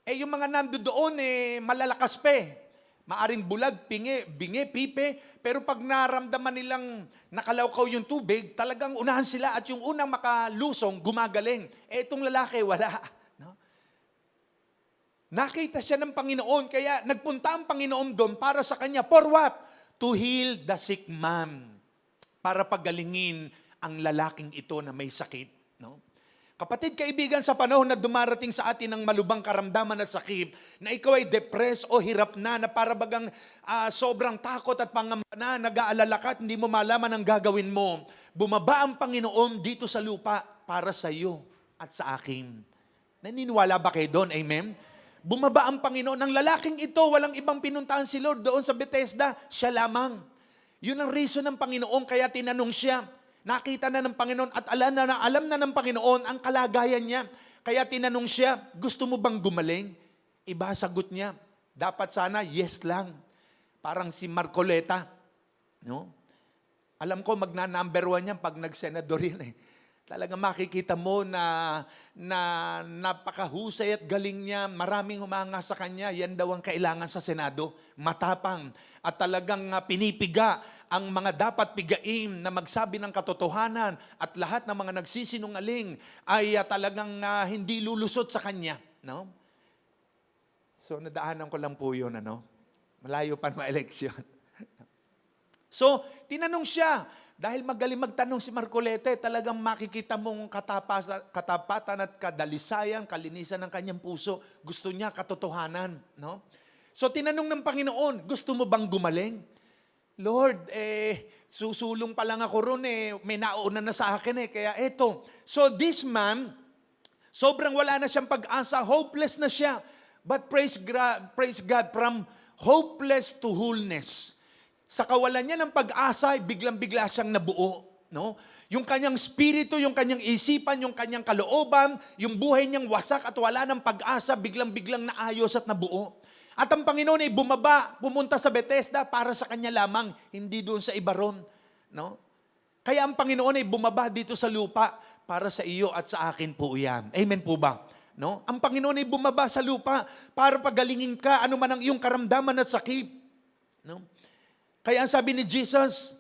Yung mga nandoon malalakas pa maaring bulag, bingi, pipe, pero pag naramdaman nilang nakalawkaw yung tubig, talagang unahan sila at yung unang makalusong, gumagaling. Itong lalaki, wala. No? Nakita siya ng Panginoon, kaya nagpunta ang Panginoon doon para sa kanya. For what? To heal the sick man. Para pagalingin ang lalaking ito na may sakit. No? Kapatid, kaibigan, sa panahon na dumarating sa atin ng malubang karamdaman at sakit, na ikaw ay depressed o hirap na para bagang sobrang takot at pangamba na, nag-aalala ka at hindi mo malaman ang gagawin mo, bumaba ang Panginoon dito sa lupa para sa iyo at sa akin. Naniniwala ba kayo doon? Amen? Bumaba ang Panginoon. Ang lalaking ito, walang ibang pinuntahan si Lord doon sa Bethesda, siya lamang. Yun ang reason ng Panginoon, kaya tinanong siya. Nakita na ng Panginoon at alam na ng Panginoon ang kalagayan niya. Kaya tinanong siya, gusto mo bang gumaling? Iba sagot niya, dapat sana yes lang. Parang si Marcoleta. No? Alam ko magna-number 1 yan pag nag-senador yan. Talagang makikita mo na napakahusay at galing niya, maraming humanga sa kanya, yan daw ang kailangan sa Senado, matapang at talagang pinipiga ang mga dapat pigain na magsabi ng katotohanan at lahat ng mga nagsisinungaling ay talagang hindi lulusot sa kanya. No? So nadaanan ko lang po yun, malayo pa ma-eleksyon. So tinanong siya, dahil magaling magtanong si Marcoleta, talagang makikita mong katapatan at kadalisayan, kalinisan ng kanyang puso. Gusto niya katotohanan. No? So tinanong ng Panginoon, gusto mo bang gumaling? Lord, susulong pa lang ako ron may nauna na sa akin kaya eto. So this man, sobrang wala na siyang pag-asa, hopeless na siya. But praise God, from hopeless to wholeness. Sa kawalan niya ng pag-asa, biglang-bigla siyang nabuo. No? Yung kanyang spirito, yung kanyang isipan, yung kanyang kalooban, yung buhay niyang wasak at wala ng pag-asa, biglang-biglang naayos at nabuo. At ang Panginoon ay bumaba, pumunta sa Bethesda para sa kanya lamang, hindi doon sa iba ron. No? Kaya ang Panginoon ay bumaba dito sa lupa para sa iyo at sa akin po yan. Amen po ba? No? Ang Panginoon ay bumaba sa lupa para pagalingin ka, ano man ang iyong karamdaman at sakit. No? Kaya ang sabi ni Jesus,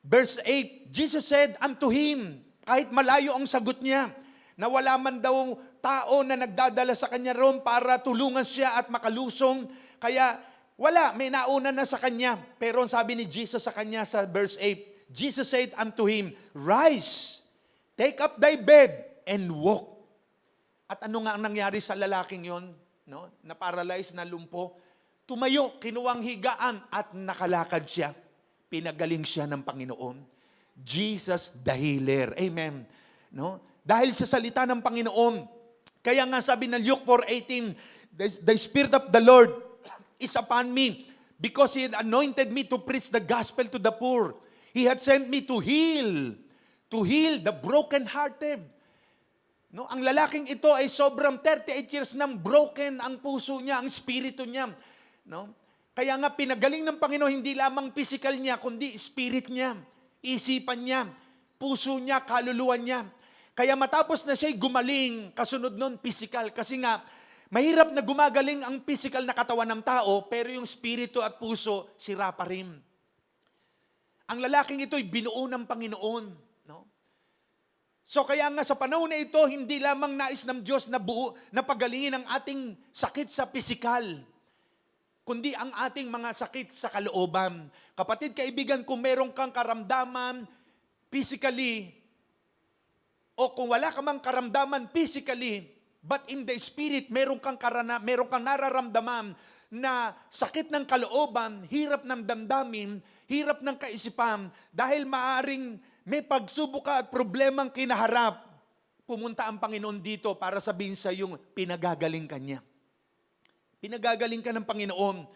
verse 8, Jesus said unto him, kahit malayo ang sagot niya, na wala man daw tao na nagdadala sa kanya ron para tulungan siya at makalusong, kaya Wala, may nauna na sa kanya. Pero ang sabi ni Jesus sa kanya sa verse 8, Jesus said unto him, Rise, take up thy bed, and walk. At ano nga ang nangyari sa lalaking yon? No? Na paralyzed, na lumpo. Tumayo, kinuwang higaan, at nakalakad siya. Pinagaling siya ng Panginoon. Jesus the healer. Amen. No? Dahil sa salita ng Panginoon, kaya nga sabi ng Luke 4:18, the Spirit of the Lord is upon me, because He had anointed me to preach the gospel to the poor. He had sent me to heal the brokenhearted. No, ang lalaking ito ay sobrang 38 years nang broken ang puso niya, ang spirito niya. No? Kaya nga pinagaling ng Panginoon hindi lamang physical niya, kundi spirit niya, isipan niya, puso niya, kaluluwa niya. Kaya matapos na siya'y gumaling, kasunod nun physical. Kasi nga, mahirap na gumagaling ang physical na katawan ng tao, pero yung spirito at puso, sira pa rin. Ang lalaking ito'y binuo ng Panginoon. No? So kaya nga sa panahon na ito, hindi lamang nais ng Diyos na buo, na pagalingin ang ating sakit sa physical, kundi ang ating mga sakit sa kalooban. Kapatid, kaibigan, kung meron kang karamdaman physically, o kung wala ka mang karamdaman physically, but in the spirit, meron kang nararamdaman na sakit ng kalooban, hirap ng damdamin, hirap ng kaisipan, dahil maaring may pagsubok ka at problemang kinaharap, pumunta ang Panginoon dito para sabihin sa iyong pinagagaling ka niya. Pinagagaling ka ng Panginoon.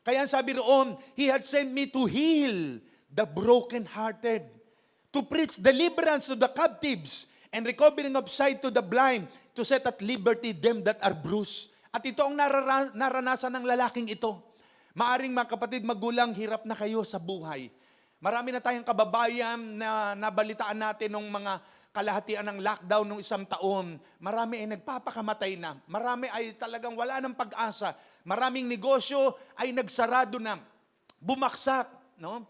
Kaya sabi roon, He had sent me to heal the brokenhearted, to preach deliverance to the captives, and recovering of sight to the blind, to set at liberty them that are bruised. At ito ang naranasan ng lalaking ito. Maaring mga kapatid, magulang, hirap na kayo sa buhay. Marami na tayong kababayan na nabalitaan natin nung mga kalahatian ng lockdown nung 1 taon. Marami ay nagpapakamatay na. Marami ay talagang wala ng pag-asa. Maraming negosyo ay nagsarado na. Bumaksak. No?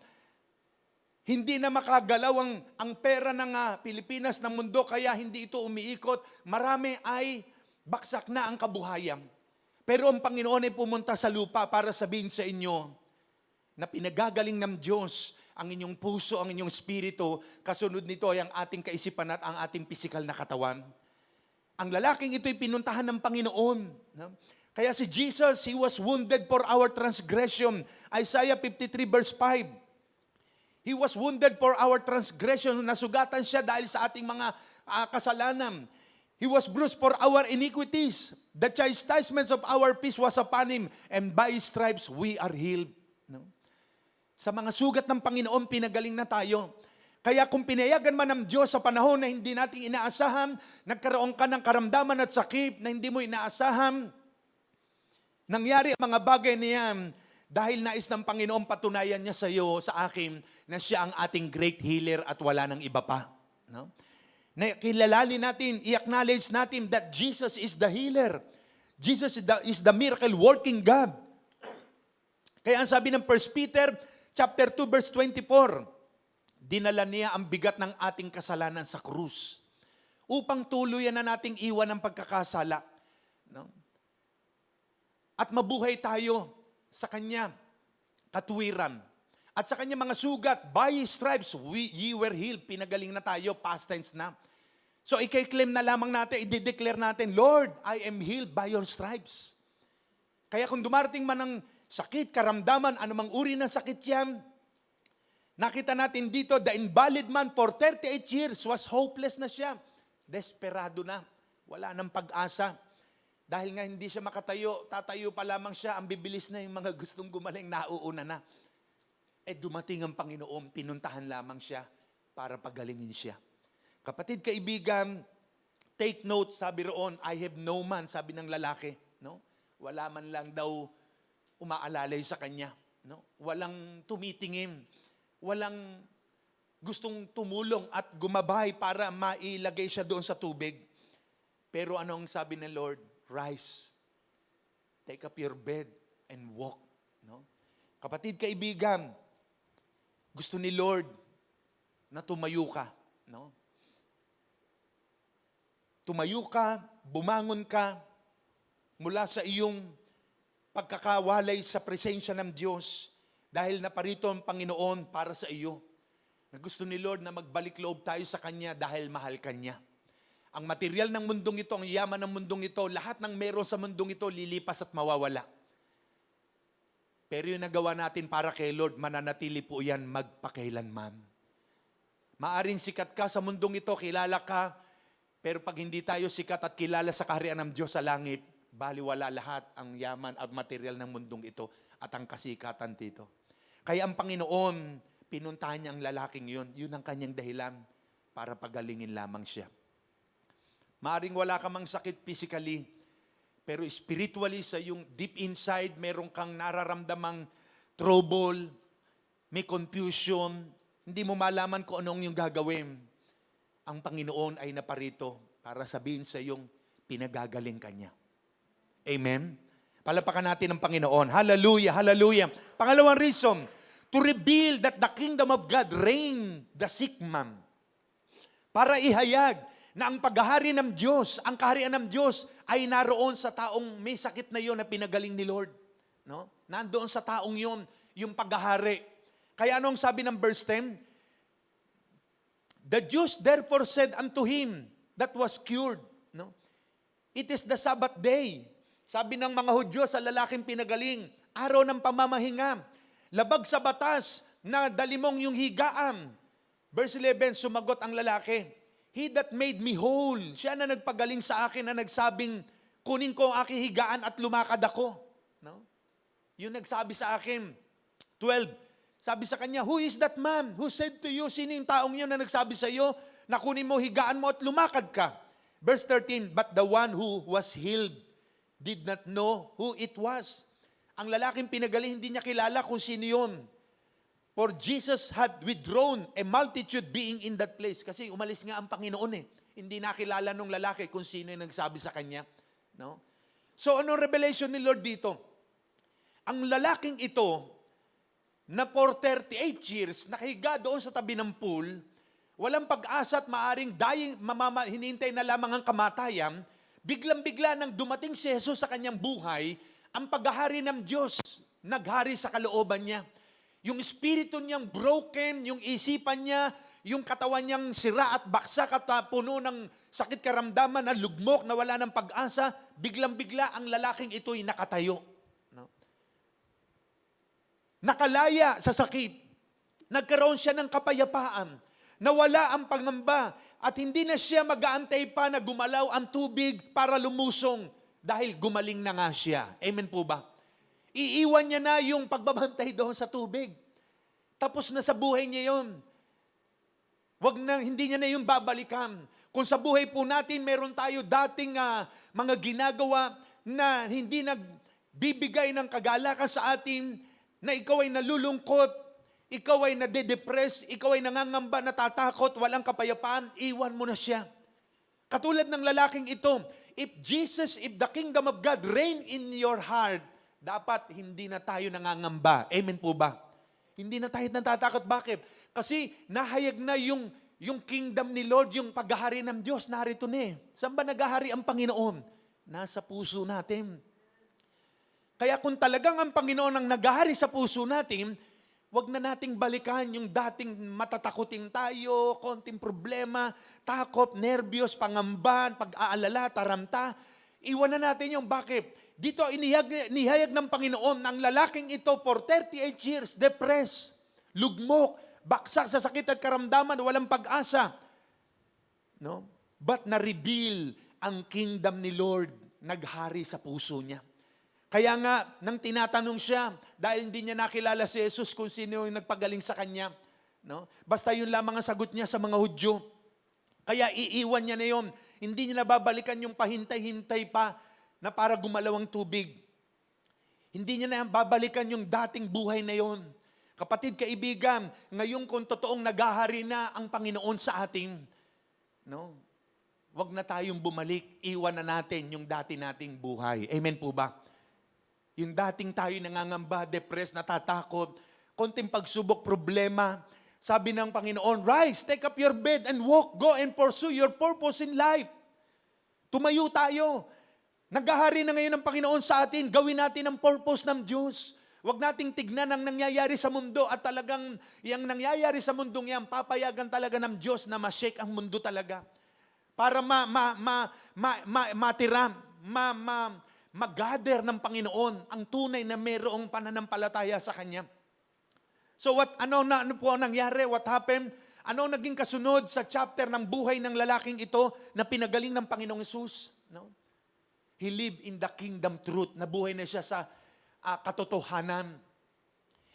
Hindi na makagalaw ang pera ng Pilipinas, ng mundo, kaya hindi ito umiikot. Marami ay baksak na ang kabuhayan. Pero ang Panginoon ay pumunta sa lupa para sabihin sa inyo na pinagagaling ng Diyos ang inyong puso, ang inyong spirito. Kasunod nito ay ang ating kaisipan at ang ating pisikal na katawan. Ang lalaking ito'y pinuntahan ng Panginoon. Kaya si Jesus, He was wounded for our transgression. Isaiah 53 verse 5. He was wounded for our transgression. Nasugatan siya dahil sa ating mga kasalanan. He was bruised for our iniquities. The chastisements of our peace was upon Him, and by His stripes we are healed. No? Sa mga sugat ng Panginoon, pinagaling na tayo. Kaya kung pinayagan man ng Diyos sa panahon na hindi natin inaasahan, nagkaroon ka ng karamdaman at sakit na hindi mo inaasahan, nangyari ang mga bagay niyan, dahil nais ng Panginoon patunayan niya sa iyo, sa akin, na siya ang ating great healer at wala nang iba pa. No? Na kilalali natin, i-acknowledge natin that Jesus is the healer. Jesus is the miracle working God. Kaya ang sabi ng 1 Peter chapter 2 verse 24, dinala niya ang bigat ng ating kasalanan sa krus upang tuluyan na nating iwan ang pagkakasala. No? At mabuhay tayo sa Kanya katuwiran. At sa Kanya mga sugat, by His stripes, ye were healed. Pinagaling na tayo, past tense na. So, i-claim na lamang natin, i-declare natin, Lord, I am healed by your stripes. Kaya kung dumarating man ng sakit, karamdaman, anumang uri ng sakit yan, nakita natin dito, the invalid man for 38 years was hopeless na siya. Desperado na. Wala nang pag-asa. Dahil nga hindi siya makatayo, tatayo pa lamang siya, ang bibilis na yung mga gustong gumaling, nauuna na. Dumating ang Panginoon, pinuntahan lamang siya para pagalingin siya. Kapatid, kaibigan, take note, sabi roon, I have no man, sabi ng lalaki. No? Wala man lang daw umaalalay sa kanya. No? Walang tumitingin. Walang gustong tumulong at gumabay para mailagay siya doon sa tubig. Pero anong sabi ng Lord? Rise, take up your bed and walk. No? Kapatid, kaibigan, gusto ni Lord na tumayo ka. No? Tumayo ka, bumangon ka mula sa iyong pagkakawalay sa presensya ng Diyos dahil naparito ang Panginoon para sa iyo. Na gusto ni Lord na magbalik loob tayo sa Kanya dahil mahal Kanya. Ang material ng mundong ito, ang yaman ng mundong ito, lahat ng meron sa mundong ito lilipas at mawawala. Pero yung nagawa natin para kay Lord, mananatili po yan magpakailanman. Maaring sikat ka sa mundong ito, kilala ka, pero pag hindi tayo sikat at kilala sa kaharian ng Diyos sa langit, baliwala lahat ang yaman at material ng mundong ito at ang kasikatan dito. Kaya ang Panginoon, pinuntahan niya ang lalaking yun. Yun ang kanyang dahilan para pagalingin lamang siya. Maaring wala ka mang sakit physically, pero spiritually sa yung deep inside, meron kang nararamdamang trouble, may confusion, hindi mo malaman kung anong yung gagawin. Ang Panginoon ay naparito para sabihin sa yung pinagagaling Kanya. Amen? Palapakan natin ang Panginoon. Hallelujah, hallelujah. Pangalawang reason, to reveal that the kingdom of God reign the sick man. Para ihayag na ang paghahari ng Diyos, ang kaharian ng Diyos ay naroon sa taong may sakit na yon na pinagaling ni Lord. No? Nandoon sa taong yon yung paghahari. Kaya anong sabi ng verse 10? The Jews therefore said unto him that was cured. No? It is the Sabbath day. Sabi ng mga Hudyo sa lalaking pinagaling, araw ng pamamahinga, labag sa batas na dalimong yung higaan. Verse 11, sumagot ang lalaki, He that made me whole, siya na nagpagaling sa akin na nagsabing, kunin ko ang aking higaan at lumakad ako. No? Yung nagsabi sa akin, 12, sabi sa kanya, who is that man who said to you, sino yung taong yun na nagsabi sa iyo, na kunin mo higaan mo at lumakad ka? Verse 13, but the one who was healed did not know who it was. Ang lalaking pinagaling, hindi niya kilala kung sino yun. For Jesus had withdrawn a multitude being in that place. Kasi umalis nga ang Panginoon eh. Hindi nakilala nung lalaki kung sino yung nagsabi sa kanya. No? So anong revelation ni Lord dito? Ang lalaking ito, na for 38 years, nakahiga doon sa tabi ng pool, walang pag-asa at maaring hinihintay na lamang ang kamatayan, biglang-bigla nang dumating si Jesus sa kanyang buhay, ang paghahari ng Diyos, naghari sa kalooban niya. Yung espiritu niyang broken, yung isipan niya, yung katawan niyang sira at baksak at puno ng sakit karamdaman, na lugmok, na wala ng pag-asa, biglang-bigla ang lalaking ito'y nakatayo. No? Nakalaya sa sakit. Nagkaroon siya ng kapayapaan. Nawala ang pangamba at hindi na siya mag-aantay pa na gumalaw ang tubig para lumusong dahil gumaling na nga siya. Amen po ba? Iiwan niya na yung pagbabantay doon sa tubig. Tapos na sa buhay niya yun. Hindi niya na yung babalikan. Kung sa buhay po natin, meron tayo dating mga ginagawa na hindi nagbibigay ng kagalakan sa atin, na ikaw ay nalulungkot, ikaw ay nade-depress, ikaw ay nangangamba, natatakot, walang kapayapaan, iwan mo na siya. Katulad ng lalaking ito, if the kingdom of God reign in your heart, dapat hindi na tayo nangangamba. Amen po ba? Hindi na tayo natatakot. Bakit? Kasi nahayag na yung kingdom ni Lord, yung paghahari ng Diyos, narito na eh. Saan ba naghahari ang Panginoon? Nasa puso natin. Kaya kung talagang ang Panginoon ang naghahari sa puso natin, wag na nating balikan yung dating matatakutin tayo, konting problema, takot, nervyos, pangamban, pag-aalala, taramta. Iwan na natin yung bakit? Dito inihayag ng Panginoon ng lalaking ito for 38 years, depressed, lugmok, baksak sa sakit at karamdaman, walang pag-asa. No? But na-reveal ang kingdom ni Lord, naghari sa puso niya. Kaya nga, nang tinatanong siya, dahil hindi niya nakilala si Jesus kung sino yung nagpagaling sa kanya, no? Basta yun lamang ang sagot niya sa mga Hudyo. Kaya iiwan niya na yun. Hindi niya nababalikan yung pahintay-hintay pa na para gumalaw ang tubig. Hindi niya na babalikan yung dating buhay na yon. Kapatid, kaibigan, ngayon kung totoong naghahari na ang Panginoon sa atin, no? Wag na tayong bumalik, iwan na natin yung dati nating buhay. Amen po ba? Yung dating tayo nangangamba, depressed, natatakot, konting pagsubok, problema. Sabi ng Panginoon, rise, take up your bed and walk, go and pursue your purpose in life. Tumayo tayo. Naghahari na ngayon ng Panginoon sa atin, gawin natin ang purpose ng Diyos. Huwag nating tignan ang nangyayari sa mundo at talagang yung nangyayari sa mundong yan, papayagan talaga ng Diyos na ma-shake ang mundo talaga. Para matira, mag-gather ng Panginoon ang tunay na mayroong pananampalataya sa Kanya. So ano po ang nangyari? What happened? Ano naging kasunod sa chapter ng buhay ng lalaking ito na pinagaling ng Panginoong Hesus? No? He lived in the kingdom truth. Nabuhay na siya sa katotohanan.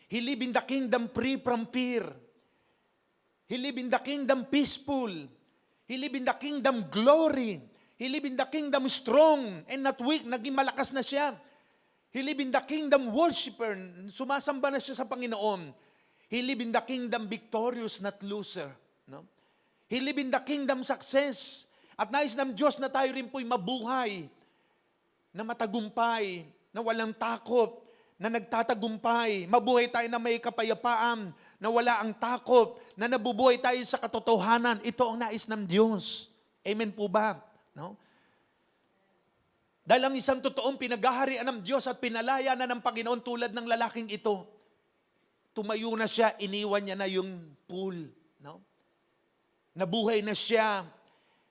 He lived in the kingdom free from fear. He lived in the kingdom peaceful. He lived in the kingdom glory. He lived in the kingdom strong and not weak. Naging malakas na siya. He lived in the kingdom worshiper. Sumasamba na siya sa Panginoon. He lived in the kingdom victorious, not loser. No? He lived in the kingdom success. At nais ng Diyos na tayo rin po'y mabuhay, na matagumpay, na walang takot, na nagtatagumpay. Mabuhay tayo na may kapayapaan, na wala ang takot, na nabubuhay tayo sa katotohanan. Ito ang nais ng Diyos. Amen po ba? No? Dahil ang isang totoong pinaghaharian ng Diyos at pinalaya na ng Panginoon tulad ng lalaking ito, tumayo na siya, iniwan niya na yung pool. No? Nabuhay na siya,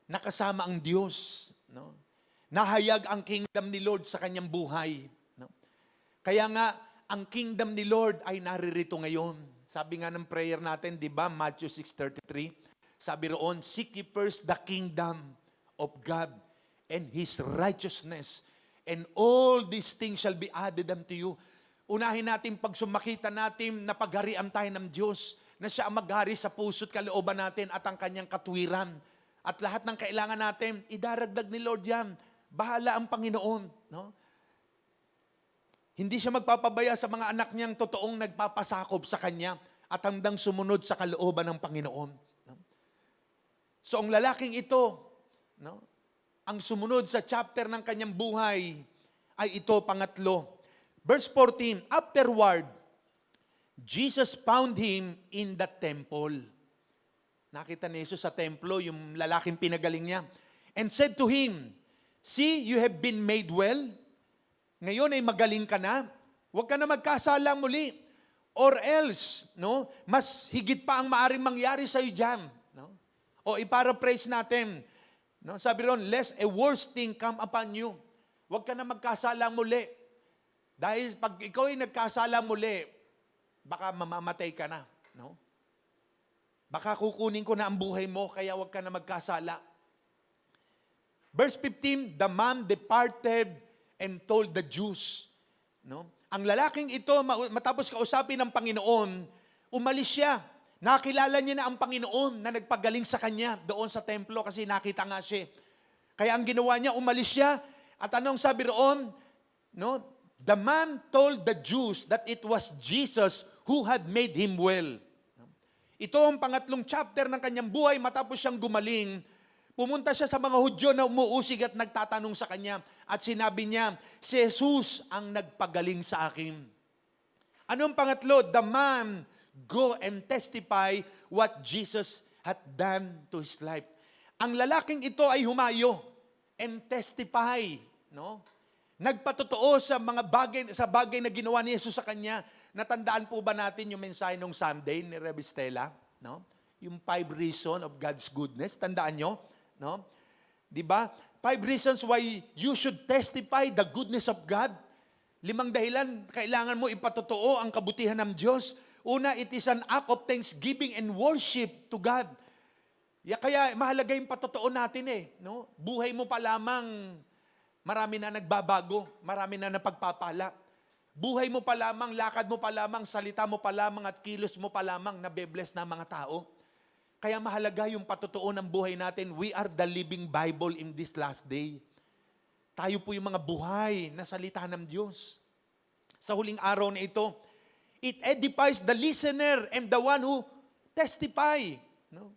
nakasama ang Diyos. No? Nahayag ang kingdom ni Lord sa kanyang buhay. No? Kaya nga, ang kingdom ni Lord ay naririto ngayon. Sabi nga ng prayer natin, di ba, Matthew 6:33, sabi roon, seek ye first the kingdom of God and His righteousness, and all these things shall be added unto you. Unahin natin pag sumakita natin na pagharian tayo ng Diyos, na siya ang maghari sa puso't kalooban natin at ang kanyang katwiran. At lahat ng kailangan natin, idaragdag ni Lord yan. Bahala ang Panginoon. No? Hindi siya magpapabaya sa mga anak niyang totoong nagpapasakop sa Kanya at handang sumunod sa kalooban ng Panginoon. No? So ang lalaking ito, no, ang sumunod sa chapter ng kanyang buhay ay ito, pangatlo. Verse 14, afterward, Jesus found him in the temple. Nakita ni Jesus sa templo, yung lalaking pinagaling niya. And said to him, see, you have been made well. Ngayon ay magaling ka na. Huwag ka na magkasala muli. Or else, no, mas higit pa ang maaring mangyari sa iyo diyan, no? O i-paraphrase natin, no? Sabi ron, lest a worse thing come upon you. Huwag ka na magkasala muli. Dahil pag ikaw ay nagkasala muli, baka mamamatay ka na, no? Baka kukunin ko na ang buhay mo, kaya huwag ka na magkasala. Verse 15, the man departed and told the Jews. No? Ang lalaking ito, matapos kausapin ng Panginoon, umalis siya. Nakilala niya na ang Panginoon na nagpagaling sa kanya doon sa templo kasi nakita nga siya. Kaya ang ginawa niya, umalis siya. At anong sabi roon? No? The man told the Jews that it was Jesus who had made him well. Ito ang pangatlong chapter ng kanyang buhay matapos siyang gumaling. Pumunta siya sa mga Hudyo na umuusig at nagtatanong sa kanya. At sinabi niya, si Jesus ang nagpagaling sa akin. Anong pangatlo? The man go and testify what Jesus had done to his life. Ang lalaking ito ay humayo and testify. No? Nagpatotoo sa mga bagay na ginawa ni Jesus sa kanya. Natandaan po ba natin yung mensahe nung Sunday ni Rev. Stella? No? Yung 5 reasons of God's goodness. Tandaan nyo? No? Di ba? 5 reasons why you should testify the goodness of God. 5 dahilan, kailangan mo ipatotoo ang kabutihan ng Diyos. Una, it is an act of thanksgiving and worship to God. Kaya mahalaga yung patotoo natin no? Buhay mo pa lamang, marami na nagbabago, marami na napagpapala. Buhay mo pa lamang, lakad mo pa lamang, salita mo pa lamang at kilos mo pa lamang nabe-bless na mga tao. Kaya mahalaga yung patotoo ng buhay natin. We are the living Bible in this last day. Tayo po yung mga buhay na salita ng Diyos. Sa huling araw na ito, it edifies the listener and the one who testify. No?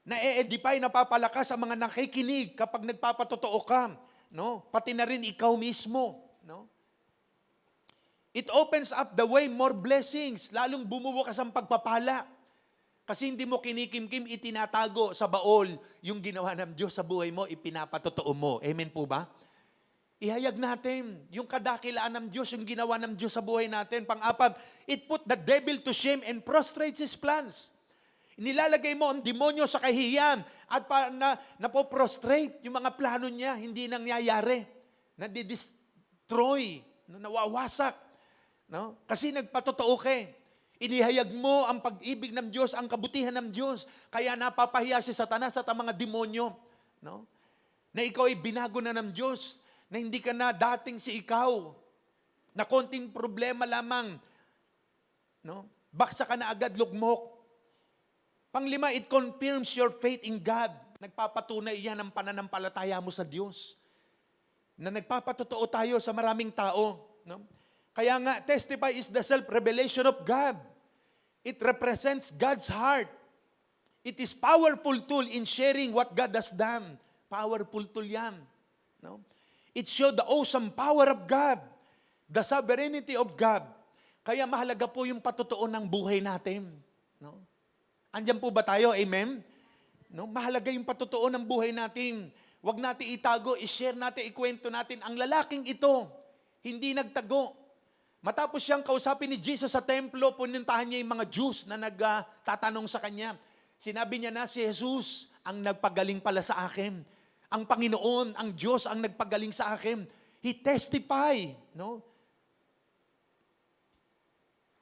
Na-edify, napapalakas ang mga nakikinig kapag nagpapatotoo ka. No? Pati na rin ikaw mismo. No? It opens up the way more blessings. Lalong bumubukas ang pagpapala. Kasi hindi mo kinikimkim, itinatago sa baol yung ginawa ng Diyos sa buhay mo, ipinapatotoo mo. Amen po ba? ihayag natin yung kadakilaan ng Diyos, yung ginawa ng Diyos sa buhay natin. Pang-apat, it put the devil to shame and prostrates his plans. Nilalagay mo ang demonyo sa kahihiyan at napoprostrate yung mga plano niya, hindi nangyayari. Nadi-destroy, nawawasak. No? Kasi nagpatotoo ka. Inihayag mo ang pag-ibig ng Diyos, ang kabutihan ng Diyos. Kaya napapahiya si Satanas at ang mga demonyo. No? Na ikaw ay binago na ng Diyos, na hindi ka na dating si ikaw, na konting problema lamang, no? Baksa ka na agad, lugmok. Panglima, it confirms your faith in God. Nagpapatunay yan ang pananampalataya mo sa Diyos. Na nagpapatotoo tayo sa maraming tao. No? Kaya nga, testify is the self-revelation of God. It represents God's heart. It is powerful tool in sharing what God has done. Powerful tool yan. No? It showed the awesome power of God, the sovereignty of God. Kaya mahalaga po yung patotoo ng buhay natin. No? Andyan po ba tayo? Amen? No? Mahalaga yung patotoo ng buhay natin. Huwag natin itago, i-share natin, ikwento natin. Ang lalaking ito, hindi nagtago. Matapos siyang kausapin ni Jesus sa templo, punintahan niya yung mga Jews na nagtatanong sa kanya. Sinabi niya na si Jesus ang nagpagaling pala sa akin. Ang Panginoon, ang Diyos ang nagpagaling sa akin. He testified, no?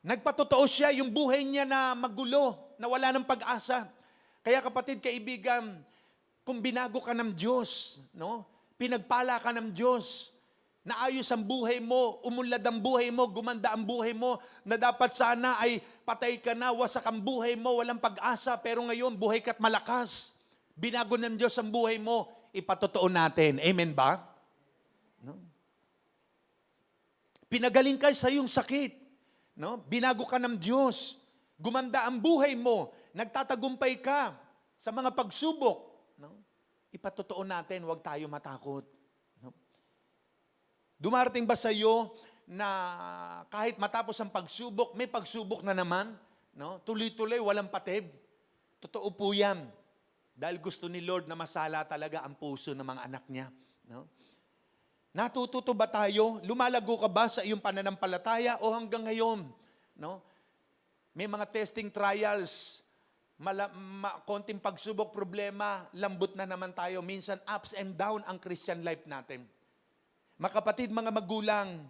Nagpatotoo siya yung buhay niya na magulo, na wala ng pag-asa. Kaya kapatid, kaibigan, kung binago ka ng Diyos, no? Pinagpala ka ng Diyos, naayos ang buhay mo, umunlad ang buhay mo, gumanda ang buhay mo, na dapat sana ay patay ka na, wasak ang buhay mo, walang pag-asa, pero ngayon buhay ka't malakas. Binago ng Diyos ang buhay mo, ipatotoo natin. Amen ba? No? Pinagaling ka sa iyong sakit. No? Binago ka ng Diyos. Gumanda ang buhay mo. Nagtatagumpay ka sa mga pagsubok. No? Ipatotoo natin, huwag tayo matakot. No? Dumarating ba sa iyo na kahit matapos ang pagsubok, may pagsubok na naman? No? Tuloy-tuloy, walang patib. Totoo po yan. Dahil gusto ni Lord na masala talaga ang puso ng mga anak niya. No? Natututo ba tayo? Lumalago ka ba sa iyong pananampalataya o hanggang ngayon? No? May mga testing trials, konting pagsubok, problema, lambot na naman tayo. Minsan ups and down ang Christian life natin. Mga kapatid, mga magulang,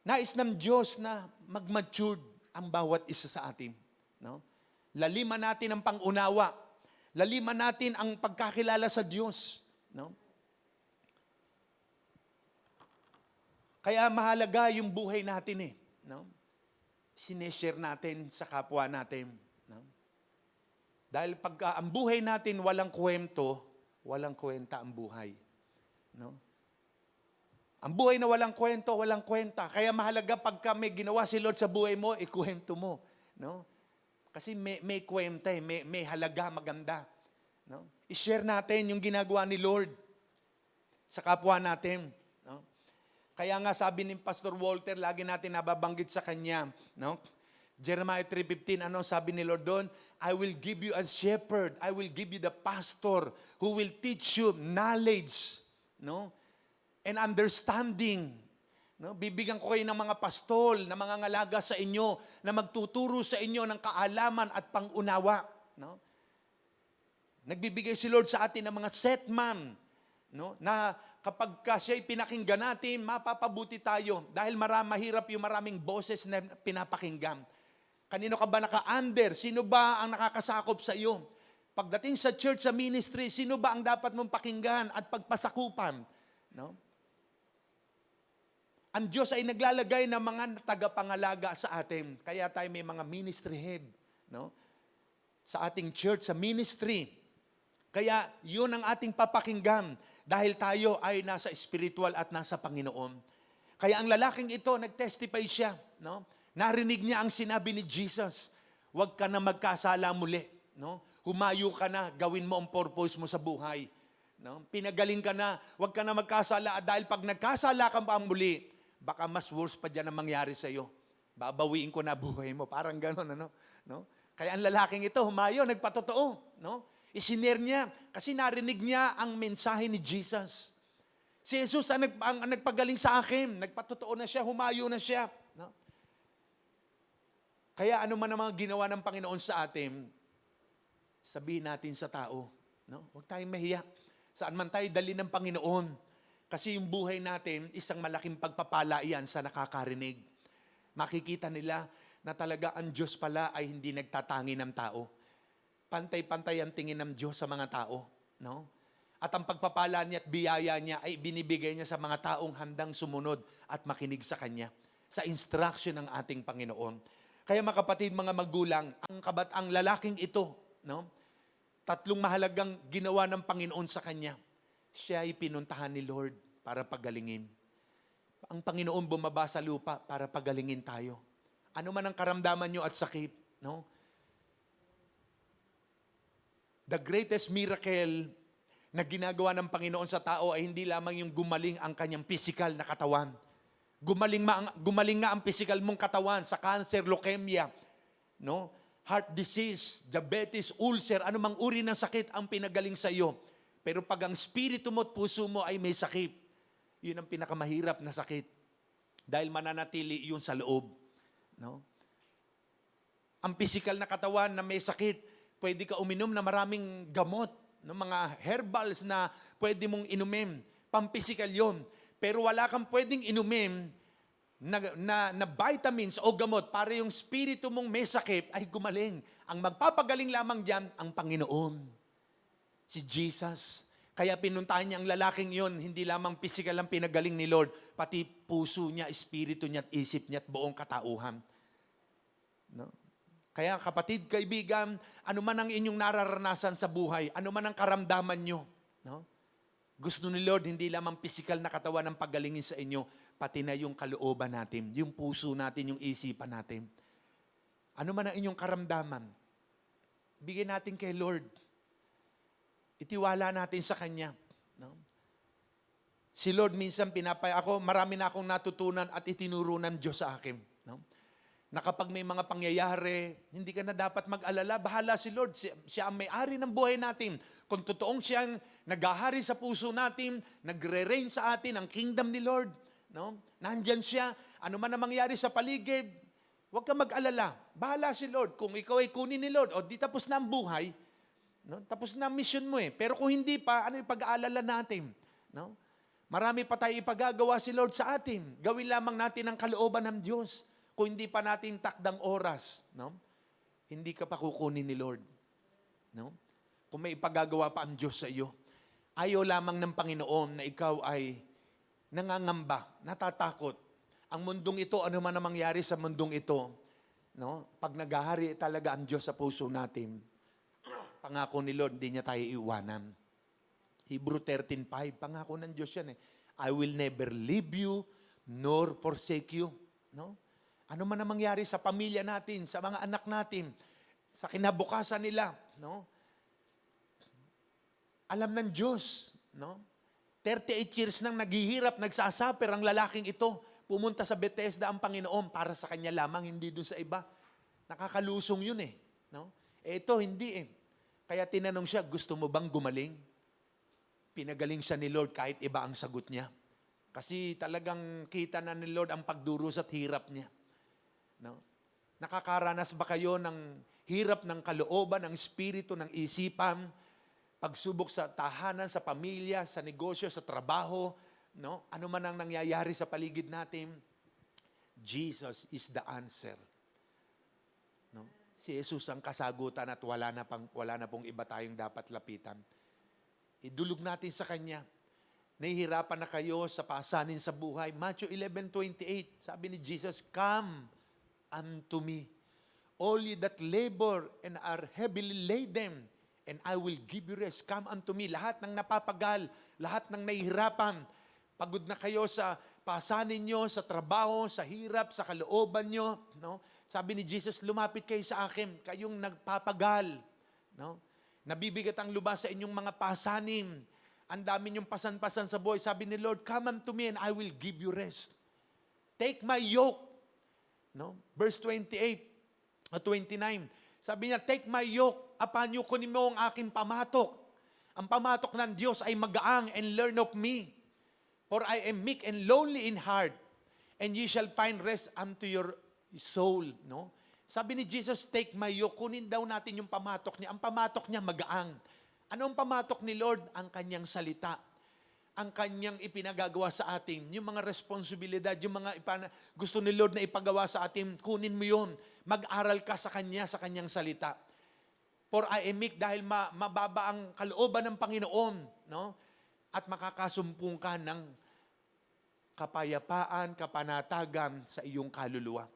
nais ng Diyos na mag-matured ang bawat isa sa atin. No? Laliman natin ang pangunawa. Laliman natin ang pagkakilala sa Diyos. No? Kaya mahalaga yung buhay natin . No? Sineshare natin sa kapwa natin. No? Dahil pag ang buhay natin walang kwento, walang kwenta ang buhay. No? Ang buhay na walang kwento, walang kwenta. Kaya mahalaga pagka may ginawa si Lord sa buhay mo, ikwento mo. No? Kasi may kwenta, may halaga, maganda. No? I-share natin yung ginagawa ni Lord sa kapwa natin. No? Kaya nga sabi ni Pastor Walter, lagi natin nababanggit sa kanya, no? Jeremiah 3:15, ano sabi ni Lord doon? I will give you a shepherd, I will give you the pastor who will teach you knowledge, no? And understanding. No? Bibigyan ko kayo ng mga pastol, na mga ngalaga sa inyo, na magtuturo sa inyo ng kaalaman at pangunawa. No? Nagbibigay si Lord sa atin ng mga set man, no? Na kapag siya'y pinakinggan natin, mapapabuti tayo. Dahil mahirap yung maraming boses na pinapakinggan. Kanino ka ba naka-under? Sino ba ang nakakasakop sa iyo? Pagdating sa church, sa ministry, sino ba ang dapat mong pakinggan at pagpasakupan? No? Ang Diyos ay naglalagay ng mga tagapangalaga sa atin. Kaya tayo may mga ministry head, no? Sa ating church, sa ministry. Kaya yun ang ating papakinggan dahil tayo ay nasa spiritual at nasa Panginoon. Kaya ang lalaking ito, nag-testify siya. No? Narinig niya ang sinabi ni Jesus, huwag ka na magkasala muli. No? Humayo ka na, gawin mo ang purpose mo sa buhay. No? Pinagaling ka na, huwag ka na magkasala dahil pag nagkasala ka pa muli, baka mas worse pa dyan ang mangyari sa iyo. Babawiin ko na buhay mo. Parang gano'n, ano? No? Kaya ang lalaking ito, humayo, nagpatotoo. No? Isinare niya, kasi narinig niya ang mensahe ni Jesus. Si Jesus ang nagpagaling sa akin. Nagpatotoo na siya, humayo na siya. No? Kaya ano man ang mga ginawa ng Panginoon sa atin, sabihin natin sa tao. No? Huwag tayong mahiya. Saan man tayo dali ng Panginoon. Kasi yung buhay natin, isang malaking pagpapala yan sa nakakarinig. Makikita nila na talaga ang Diyos pala ay hindi nagtatangi ng tao. Pantay-pantay ang tingin ng Diyos sa mga tao. No? At ang pagpapala niya at biyaya niya ay binibigay niya sa mga taong handang sumunod at makinig sa Kanya. Sa instruction ng ating Panginoon. Kaya mga kapatid, mga magulang, ang lalaking ito, no? 3 mahalagang ginawa ng Panginoon sa kanya. Siya ay pinuntahan ni Lord para pagalingin. Ang Panginoon bumaba sa lupa para pagalingin tayo. Ano man ang karamdaman nyo at sakit, no? The greatest miracle na ginagawa ng Panginoon sa tao ay hindi lamang yung gumaling ang kanyang physical na katawan. Gumaling nga ang physical mong katawan sa cancer, leukemia, no? Heart disease, diabetes, ulcer, anumang uri ng sakit ang pinagaling sa iyo. Pero pag ang spirito mo at puso mo ay may sakit, yun ang pinakamahirap na sakit. Dahil mananatili yun sa loob. No? Ang physical na katawan na may sakit, pwede ka uminom na maraming gamot, no? Mga herbals na pwede mong inumin. Pampisikal yun. Pero wala kang pwedeng inumin na vitamins o gamot para yung spirito mong may sakit ay gumaling. Ang magpapagaling lamang diyan ang Panginoon. Si Jesus. Kaya pinuntahan niya ang lalaking yon, hindi lamang physical ang pinagaling ni Lord, pati puso niya, espiritu niya at isip niya at buong katauhan. No? Kaya kapatid, kaibigan, ano man ang inyong nararanasan sa buhay, ano man ang karamdaman nyo, no? Gusto ni Lord, hindi lamang physical na katawan ang pagalingin sa inyo, pati na yung kalooban natin, yung puso natin, yung isipan natin. Ano man ang inyong karamdaman, bigyan natin kay Lord. Itiwala natin sa Kanya. No? Si Lord minsan marami na akong natutunan at itinuro ng Diyos sa akin. No? Na kapag may mga pangyayari, hindi ka na dapat mag-alala, bahala si Lord. Siya ang may-ari ng buhay natin. Kung totoong siyang nag-ahari sa puso natin, nagre-reign sa atin ang kingdom ni Lord. No? Nandyan siya. Ano man ang mangyari sa paligid, huwag ka mag-alala. Bahala si Lord. Kung ikaw ay kunin ni Lord, o di tapos na ang buhay, no? Tapos na ang mission mo eh. Pero kung hindi pa, ano yung pag-aalala natin? No? Marami pa tayo ipagagawa si Lord sa atin. Gawin lamang natin ang kalooban ng Diyos. Kung hindi pa natin takdang oras, no? Hindi ka pa kukunin ni Lord. No? Kung may ipagagawa pa ang Diyos sa iyo. Ayaw lamang ng Panginoon na ikaw ay nangangamba, natatakot. Ang mundong ito, ano man ang mangyari sa mundong ito, no? Pag naghahari talaga ang Diyos sa puso natin, pangako ni Lord, hindi niya tayo iwanan. Hebrew 13:5, pangako ng Diyos yan eh. I will never leave you nor forsake you. No? Ano man ang mangyari sa pamilya natin, sa mga anak natin, sa kinabukasan nila, no? Alam ng Diyos, no? 38 years nang naghihirap, nagsasaper ang lalaking ito. Pumunta sa Bethesda ang Panginoon para sa kanya lamang, hindi doon sa iba. Nakakalusong yun eh. No? Ito, hindi eh. Kaya tinanong siya, gusto mo bang gumaling? Pinagaling siya ni Lord kahit iba ang sagot niya. Kasi talagang kita na ni Lord ang pagduros at hirap niya. No? Nakakaranas ba kayo ng hirap ng kalooban, ng espiritu, ng isipan, pagsubok sa tahanan, sa pamilya, sa negosyo, sa trabaho, no? Ano man ang nangyayari sa paligid natin, Jesus is the answer. No? Si Jesus ang kasagutan at wala na pong iba tayong dapat lapitan. Idulog natin sa Kanya. Nahihirapan na kayo sa pasanin sa buhay. Matthew 11:28, sabi ni Jesus, come unto me, all ye that labor and are heavily laden, and I will give you rest. Come unto me. Lahat ng napapagal, lahat ng nahihirapan, pagod na kayo sa pasanin nyo, sa trabaho, sa hirap, sa kalooban nyo, no? Sabi ni Jesus, lumapit kayo sa akin, kayong nagpapagal, no? Nabibigat ang lubas sa inyong mga pasanin. Ang dami niyong pasan-pasan sa buhay. Sabi ni Lord, come unto me and I will give you rest. Take my yoke. No? Verse 28 at 29. Sabi niya, take my yoke upon you, kunin mo ang aking pamatok. Ang pamatok ng Diyos ay magaang, and learn of me. For I am meek and lowly in heart, and ye shall find rest unto your soul. No? Sabi ni Jesus, take my yoke. Kunin daw natin yung pamatok niya. Ang pamatok niya magaang. Ano ang pamatok ni Lord? Ang kanyang salita. Ang kanyang ipinagagawa sa atin. Yung mga responsibilidad, yung mga gusto ni Lord na ipagawa sa atin, kunin mo yun. Mag-aral ka sa kanyang salita. For I am meek, dahil mababa ang kalooban ng Panginoon. No? At makakasumpong ka ng kapayapaan, kapanatagan sa iyong kaluluwa.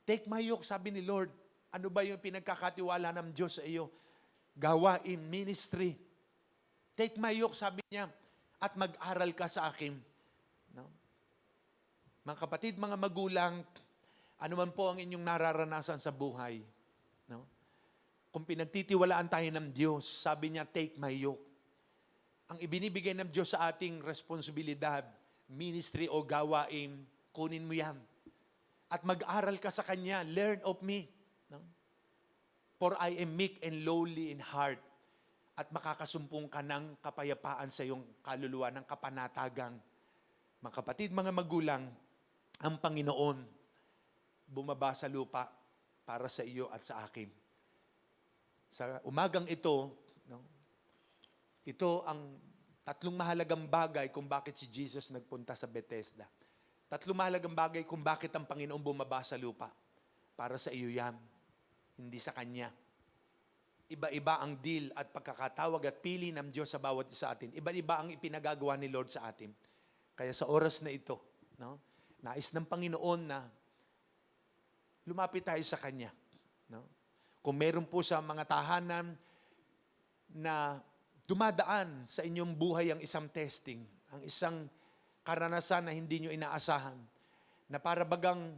Take my yoke, sabi ni Lord. Ano ba yung pinagkakatiwala ng Diyos sa iyo? Gawain, ministry. Take my yoke, sabi niya, at mag-aral ka sa akin. No? Mga kapatid, mga magulang, ano man po ang inyong nararanasan sa buhay. No? Kung pinagtitiwalaan tayo ng Diyos, sabi niya, take my yoke. Ang ibinibigay ng Diyos sa ating responsibilidad, ministry o gawain, kunin mo yan. At mag-aral ka sa Kanya, learn of me. No? For I am meek and lowly in heart. At makakasumpong ka ng kapayapaan sa iyong kaluluwa, ng kapanatagang. Mga kapatid, mga magulang, ang Panginoon bumaba sa lupa para sa iyo at sa akin. Sa umagang ito, no, ito ang tatlong mahalagang bagay kung bakit si Jesus nagpunta sa Bethesda. Tatlong mahalagang bagay kung bakit ang Panginoon bumaba sa lupa. Para sa iyo yan, hindi sa Kanya. Iba-iba ang deal at pagkakatawag at pili ng Diyos sa bawat isa atin. Iba-iba ang ipinagagawa ni Lord sa atin. Kaya sa oras na ito, no, nais ng Panginoon na lumapit tayo sa Kanya. No? Kung meron po sa mga tahanan na dumadaan sa inyong buhay ang isang testing, ang isang karanasan na hindi nyo inaasahan, na para bagang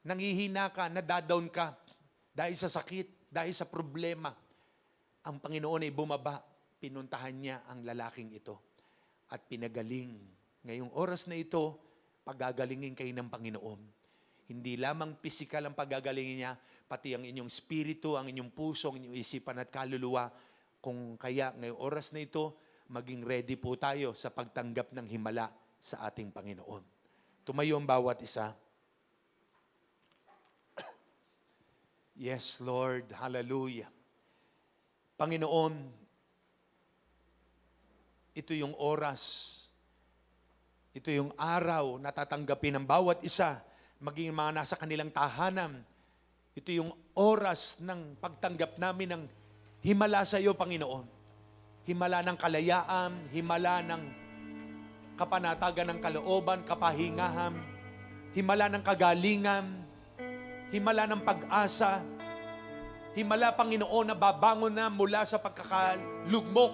nanghihina ka, nadadown ka, dahil sa sakit, dahil sa problema, ang Panginoon ay bumaba, pinuntahan niya ang lalaking ito at pinagaling. Ngayong oras na ito, pagagalingin kayo ng Panginoon. Hindi lamang pisikal ang pagagalingin niya, pati ang inyong spirito, ang inyong puso, ang inyong isipan at kaluluwa. Kung kaya ngayong oras na ito, maging ready po tayo sa pagtanggap ng himala sa ating Panginoon. Tumayo ang bawat isa. Yes, Lord. Hallelujah. Panginoon, ito yung oras, ito yung araw na tatanggapin ng bawat isa, maging mga nasa kanilang tahanan. Ito yung oras ng pagtanggap namin ng himala sa iyo, Panginoon. Himala ng kalayaan, himala ng kapanatagan ng kalooban, kapahingahan, himala ng kagalingan, himala ng pag-asa, himala, Panginoon, na babangon na mula sa pagkakalugmok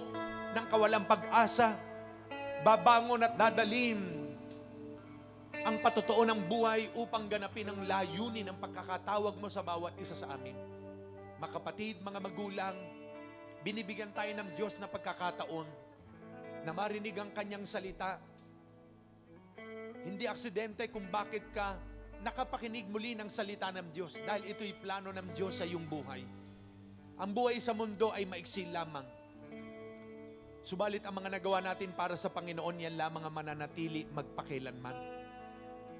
ng kawalang pag-asa, babangon at dadalhin ang patotoo ng buhay upang ganapin ang layunin ng pagkakatawag mo sa bawat isa sa amin. Mga kapatid, mga magulang, binibigyan tayo ng Diyos na pagkakataon na marinig ang Kanyang salita. Hindi aksidente kung bakit ka nakapakinig muli ng salita ng Diyos dahil ito'y plano ng Diyos sa iyong buhay. Ang buhay sa mundo ay maiksi lamang. Subalit ang mga nagawa natin para sa Panginoon, yan lamang ang mananatili magpakilanman.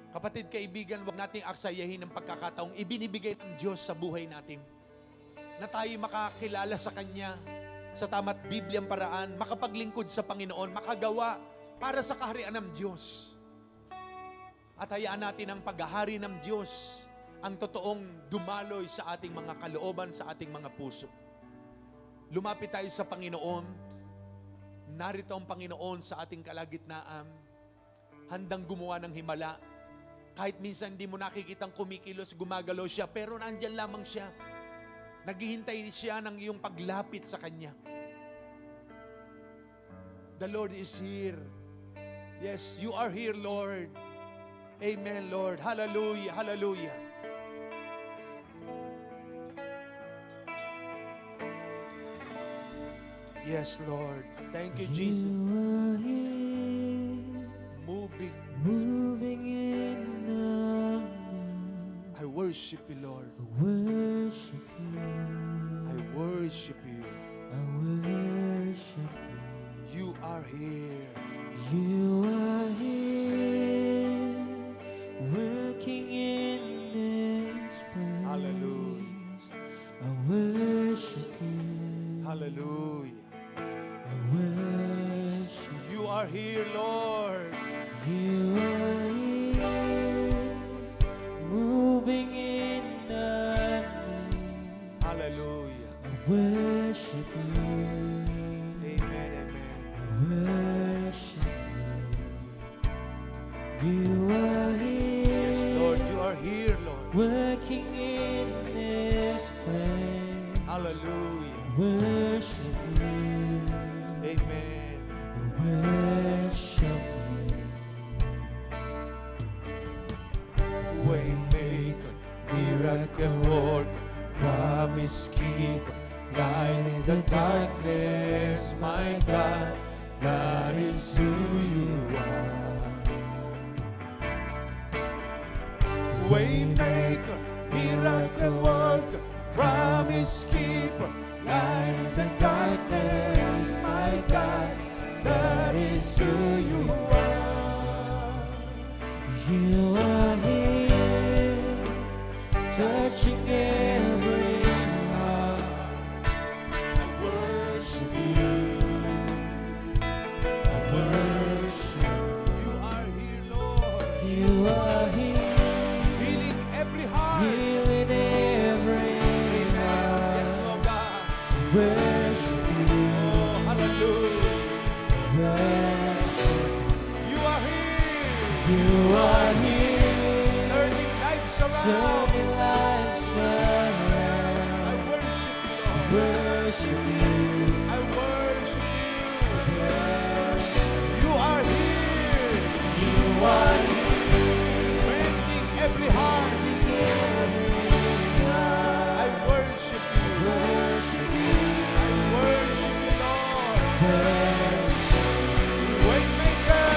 Kapatid, kaibigan, huwag nating aksayahin ang pagkakataong ibinibigay ng Diyos sa buhay natin. Na tayo makakilala sa Kanya sa tama't Bibliang paraan, makapaglingkod sa Panginoon, makagawa para sa kaharian ng Diyos. At hayaan natin ang paghahari ng Diyos ang totoong dumaloy sa ating mga kalooban, sa ating mga puso. Lumapit tayo sa Panginoon. Narito ang Panginoon sa ating kalagitnaan, handang gumawa ng himala. Kahit minsan hindi mo nakikitang kumikilos, gumagalaw siya, pero nandyan lamang siya. Naghihintay siya ng iyong paglapit sa Kanya. The Lord is here. Yes, you are here, Lord. Amen, Lord. Hallelujah, hallelujah. Yes, Lord. Thank you, Jesus. You are here, moving in our midst. I worship you, Lord. I worship you. I worship you. I worship you. You are here. You are here. worship you. Hallelujah. I worship You are here, Lord. you. Are here, moving in the midst. Hallelujah. I worship you. Amen, amen. Worship you. You are here. Yes, Lord, you are here, Lord. Working in this place. Hallelujah. Worship you. Amen. Worship Waymaker, miracle worker, promise keeper, light in the darkness, my God, that is who you are. Waymaker, miracle worker, promise keeper, light in the darkness, my God, that is who you are. you. Are here, touching every heart. I worship you. I worship You are here, Lord, you. Are here, healing every heart. healing every Amen. heart. Yes, oh God. Worship you. Oh, hallelujah. Worship You are here. you. Are here, Turning lives around. turning lives around. I worship you, Lord. Worship you. I worship you. Worship You are here. you. Are here, Mending every heart. every heart. I worship you. Worship you. I worship you, Lord. Worship Waymaker.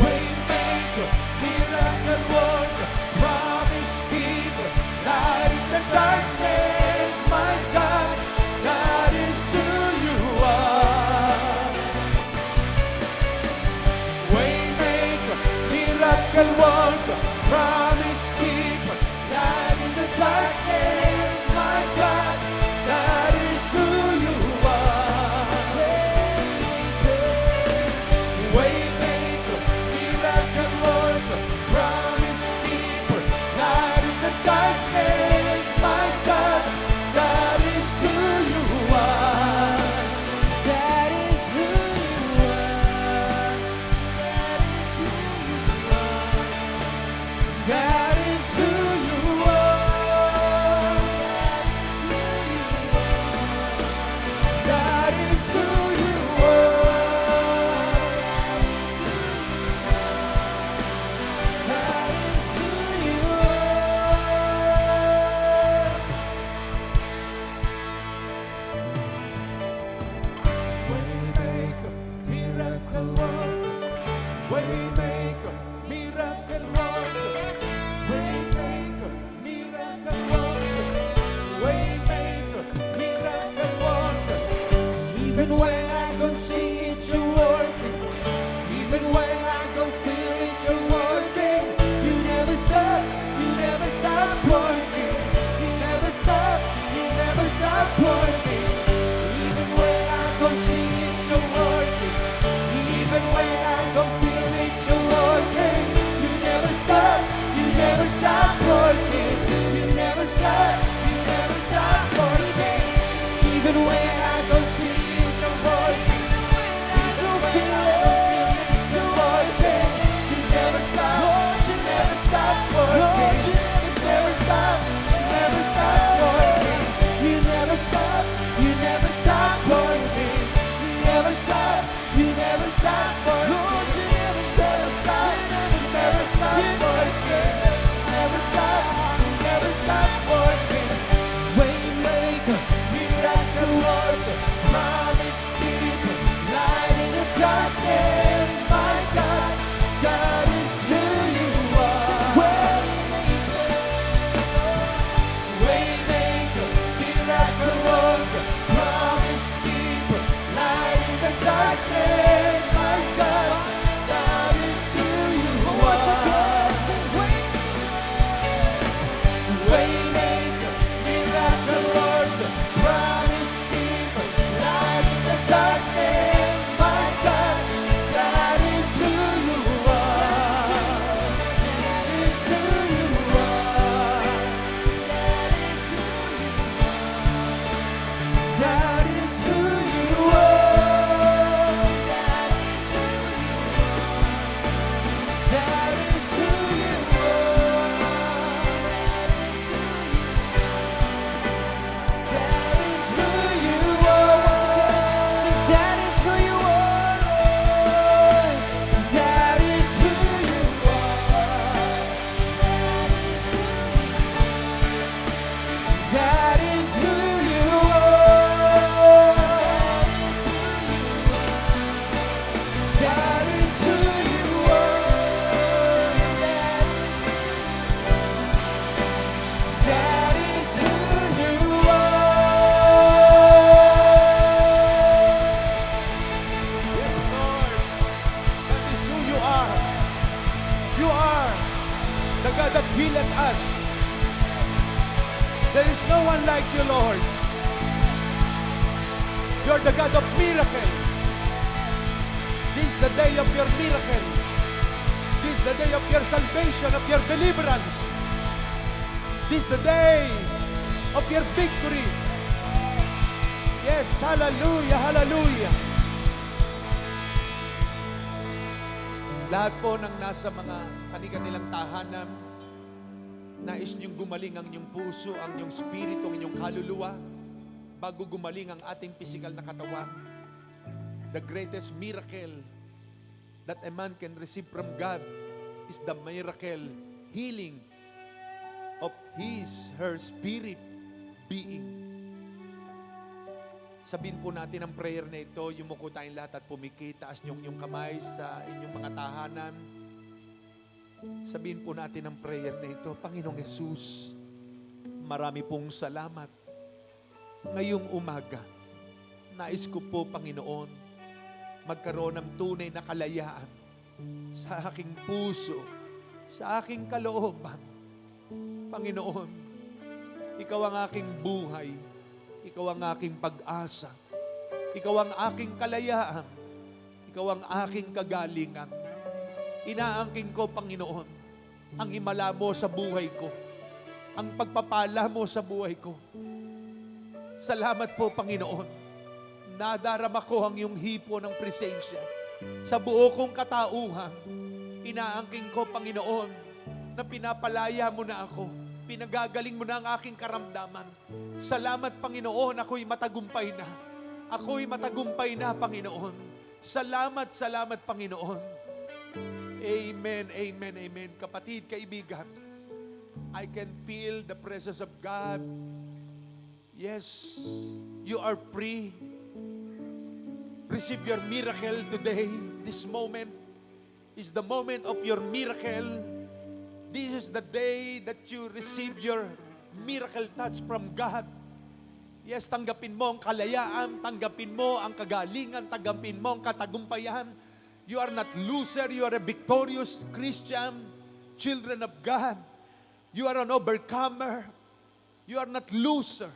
Waymaker. Miracle worker. Promise keeper. Light in the darkness. My God. That is who you are. Waymaker. Miracle worker. Promise keeper. Light in the darkness. My God. That is who you are. Waymaker, miracle worker, promise keeper, light in the darkness, my God, There is no one like you, Lord. You're the God of miracle. This is the day of your miracle. This is the day of your salvation, of your deliverance. This is the day of your victory. Yes, hallelujah, hallelujah. Lahat po ng nasa mga kanilang tahanan, nais niyong gumaling ang inyong puso, ang inyong spirito, ang inyong kaluluwa, bago gumaling ang ating physical na katawan. The greatest miracle that a man can receive from God is the miracle, healing of her spirit being. Sabihin po natin ang prayer na ito, yumuko tayong lahat at pumikit, taas niyong inyong kamay sa inyong mga tahanan. Sabihin po natin ang prayer na ito, Panginoong Yesus, marami pong salamat. Ngayong umaga, nais ko po, Panginoon, magkaroon ng tunay na kalayaan sa aking puso, sa aking kalooban. Panginoon, Ikaw ang aking buhay. Ikaw ang aking pag-asa. Ikaw ang aking kalayaan. Ikaw ang aking kagalingan. Inaangking ko, Panginoon, ang himala mo sa buhay ko. Ang pagpapala mo sa buhay ko. Salamat po, Panginoon. Nadarama ko ang iyong hipo ng presensya sa buo kong katauhan. Inaangking ko, Panginoon, na pinapalaya mo na ako. Pinagagaling mo na ang aking karamdaman. Salamat, Panginoon, ako'y matagumpay na. Ako'y matagumpay na, Panginoon. Salamat, salamat, Panginoon. Amen, amen, amen. Kapatid, kaibigan, I can feel the presence of God. Yes, you are free. Receive your miracle today. This moment is the moment of your miracle. This is the day that you receive your miracle touch from God. Yes, tanggapin mo ang kalayaan, tanggapin mo ang kagalingan, tanggapin mo ang katagumpayan. You are not loser, you are a victorious Christian, children of God. You are an overcomer. You are not loser.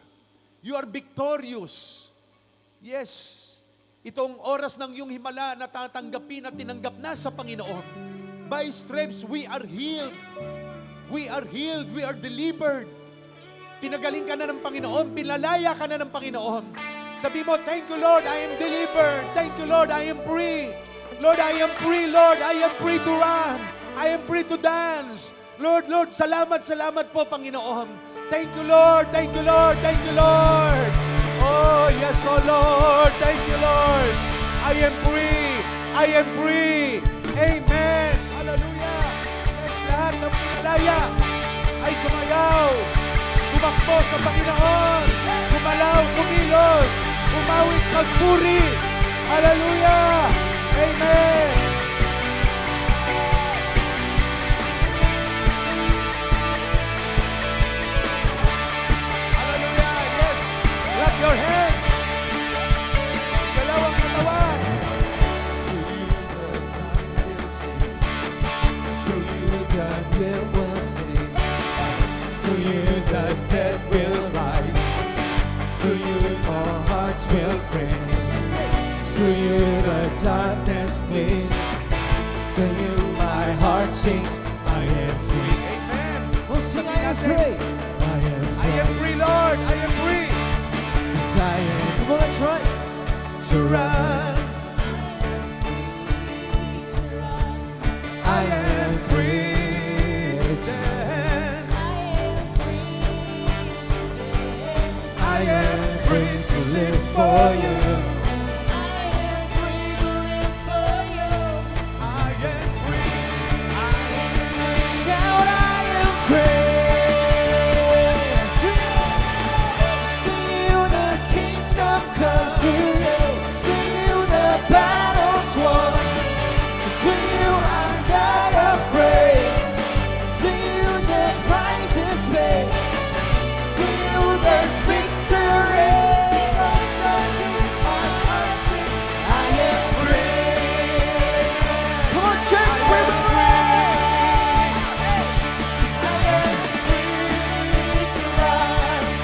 You are victorious. Yes, itong oras ng iyong himala na tatanggapin at tinanggap na sa Panginoon. By stripes, we are healed. We are healed. We are delivered. Pinagaling ka na ng Panginoon. Pinalaya ka na ng Panginoon. Sabi mo, thank you, Lord, I am delivered. Thank you, Lord, I am free. Lord, I am free, Lord. I am free to run. I am free to dance. Lord, Lord, salamat, salamat po, Panginoon. Thank you, Lord. Thank you, Lord. Thank you, Lord. Oh, yes, oh, Lord. Thank you, Lord. I am free. I am free. Amen. Hallelujah. Yes, lahat ng pinalaya ay sumayaw. Tumakbo sa Panginoon. Kumalaw, kumilos. Umawit, magpuri. Hallelujah. Amen. Hallelujah. Yes. Clap your hands. Galaw ang katawan. It will sing. Through you the dead will rise. Through you our hearts will pray. Through you the darkness flees. Through you my heart sings. I am free. Amen. Oh, sing, I am free. I am I free. am free, Lord. I am free. I am. Come on, let's try. To run. I am free. To dance. I am free to live for you. I am free. Shout, I am free. Through you the kingdom comes. Through you the battle's won. Through you I'm not afraid. Through you the price is paid. Through you there's victory. I am free. Come on, church, we're free. I am free to run.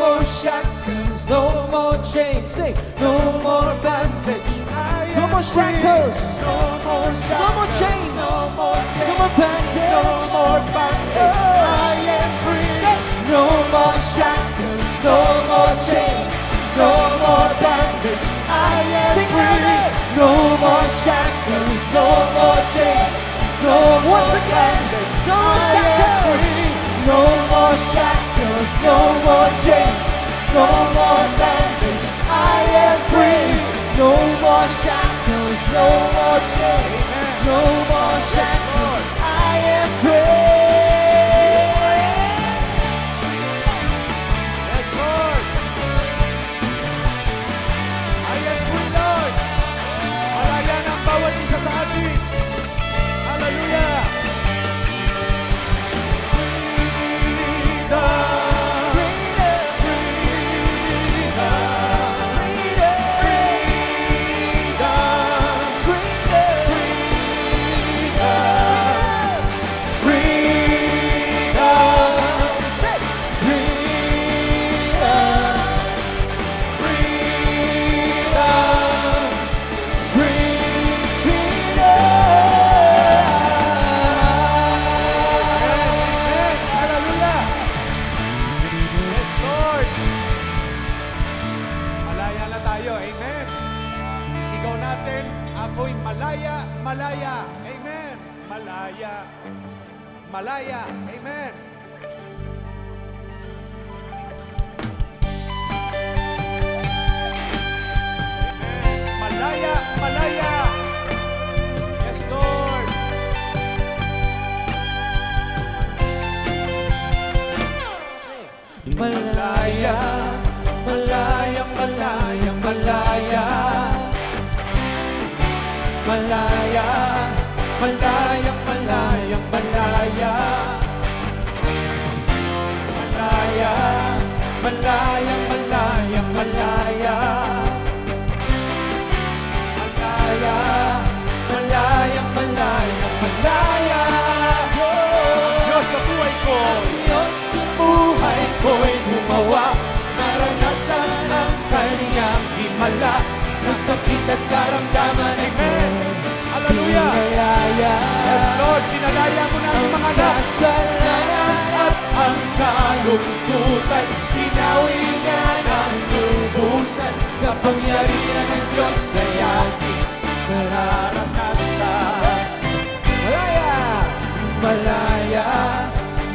more shackles, no more chains. Sing, no more bondage. No more shackles, No more shackles, no more chains, no more no chains, more bondage. no more bondage. I am free. Say, no more shackles, no more chains, no more bondage. I am Sing free. louder. No more shackles, no more chains, no once again. No more shackles, no more shackles, no more chains, no more bondage. I am free. No more shackles, no more chains, no more shackles. I am free. Yes, Lord. I am free, Lord. Malaya na ang bawat isa sa atin. Hallelujah. Amen. Hallelujah. Yes, Lord. Malaya na tayo. Amen. Sigaw natin, ako'y malaya, malaya. Amen. Malaya. Malaya. Amen. Amen. Malaya, malaya. Yes, Lord. Malaya, malaya, malaya, malaya. Malaya, malaya, malaya, malaya. Malaya, malaya, malaya, malaya. Malaya, malaya, malaya, malaya. Diyos sa buhay ko. Diyos sa buhay ko'y gumawa, naranasan ang kaniyang himala. Sa sakit at karamdaman ay Amen. Hallelujah. pinalaya. Yes, Lord. Pinalaya mo na ang mga anak. Kasalanan at ang kalungkutan, pinawi niya ng lubusan. Kapangyarihan ng Diyos ay aking nararanasan. Malaya, malaya,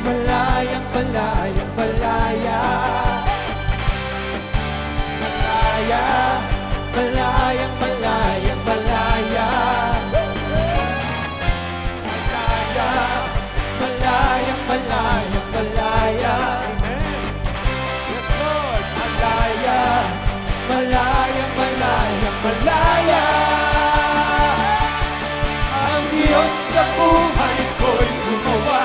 malayang malayang malaya. Malaya, malayang malayang malaya. Malaya, malayang malayang malaya. Amen. Yes, Lord. Malaya, malayang malayang malaya. Ang Diyos sa buhay ko'y gumawa,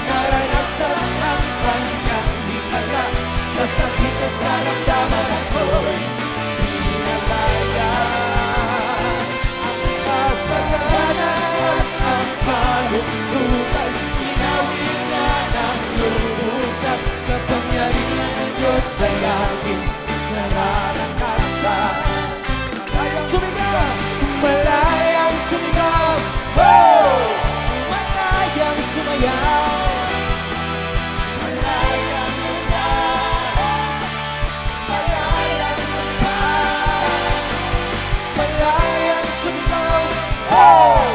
naranasan ang kanyang himala. Sa sakit at karamdaman ako'y pinalaya. Ang kasalanan at ang kalungkutan, inawi niya ng lubusan. Kapangyarihan ng Diyos ay aking nararanasan. Malayang sumigaw! Malayang sumigaw! Oh! Malayang sumayaw! Malayang lumapit! Malayang lumapit! Malayang sumigaw! Oh!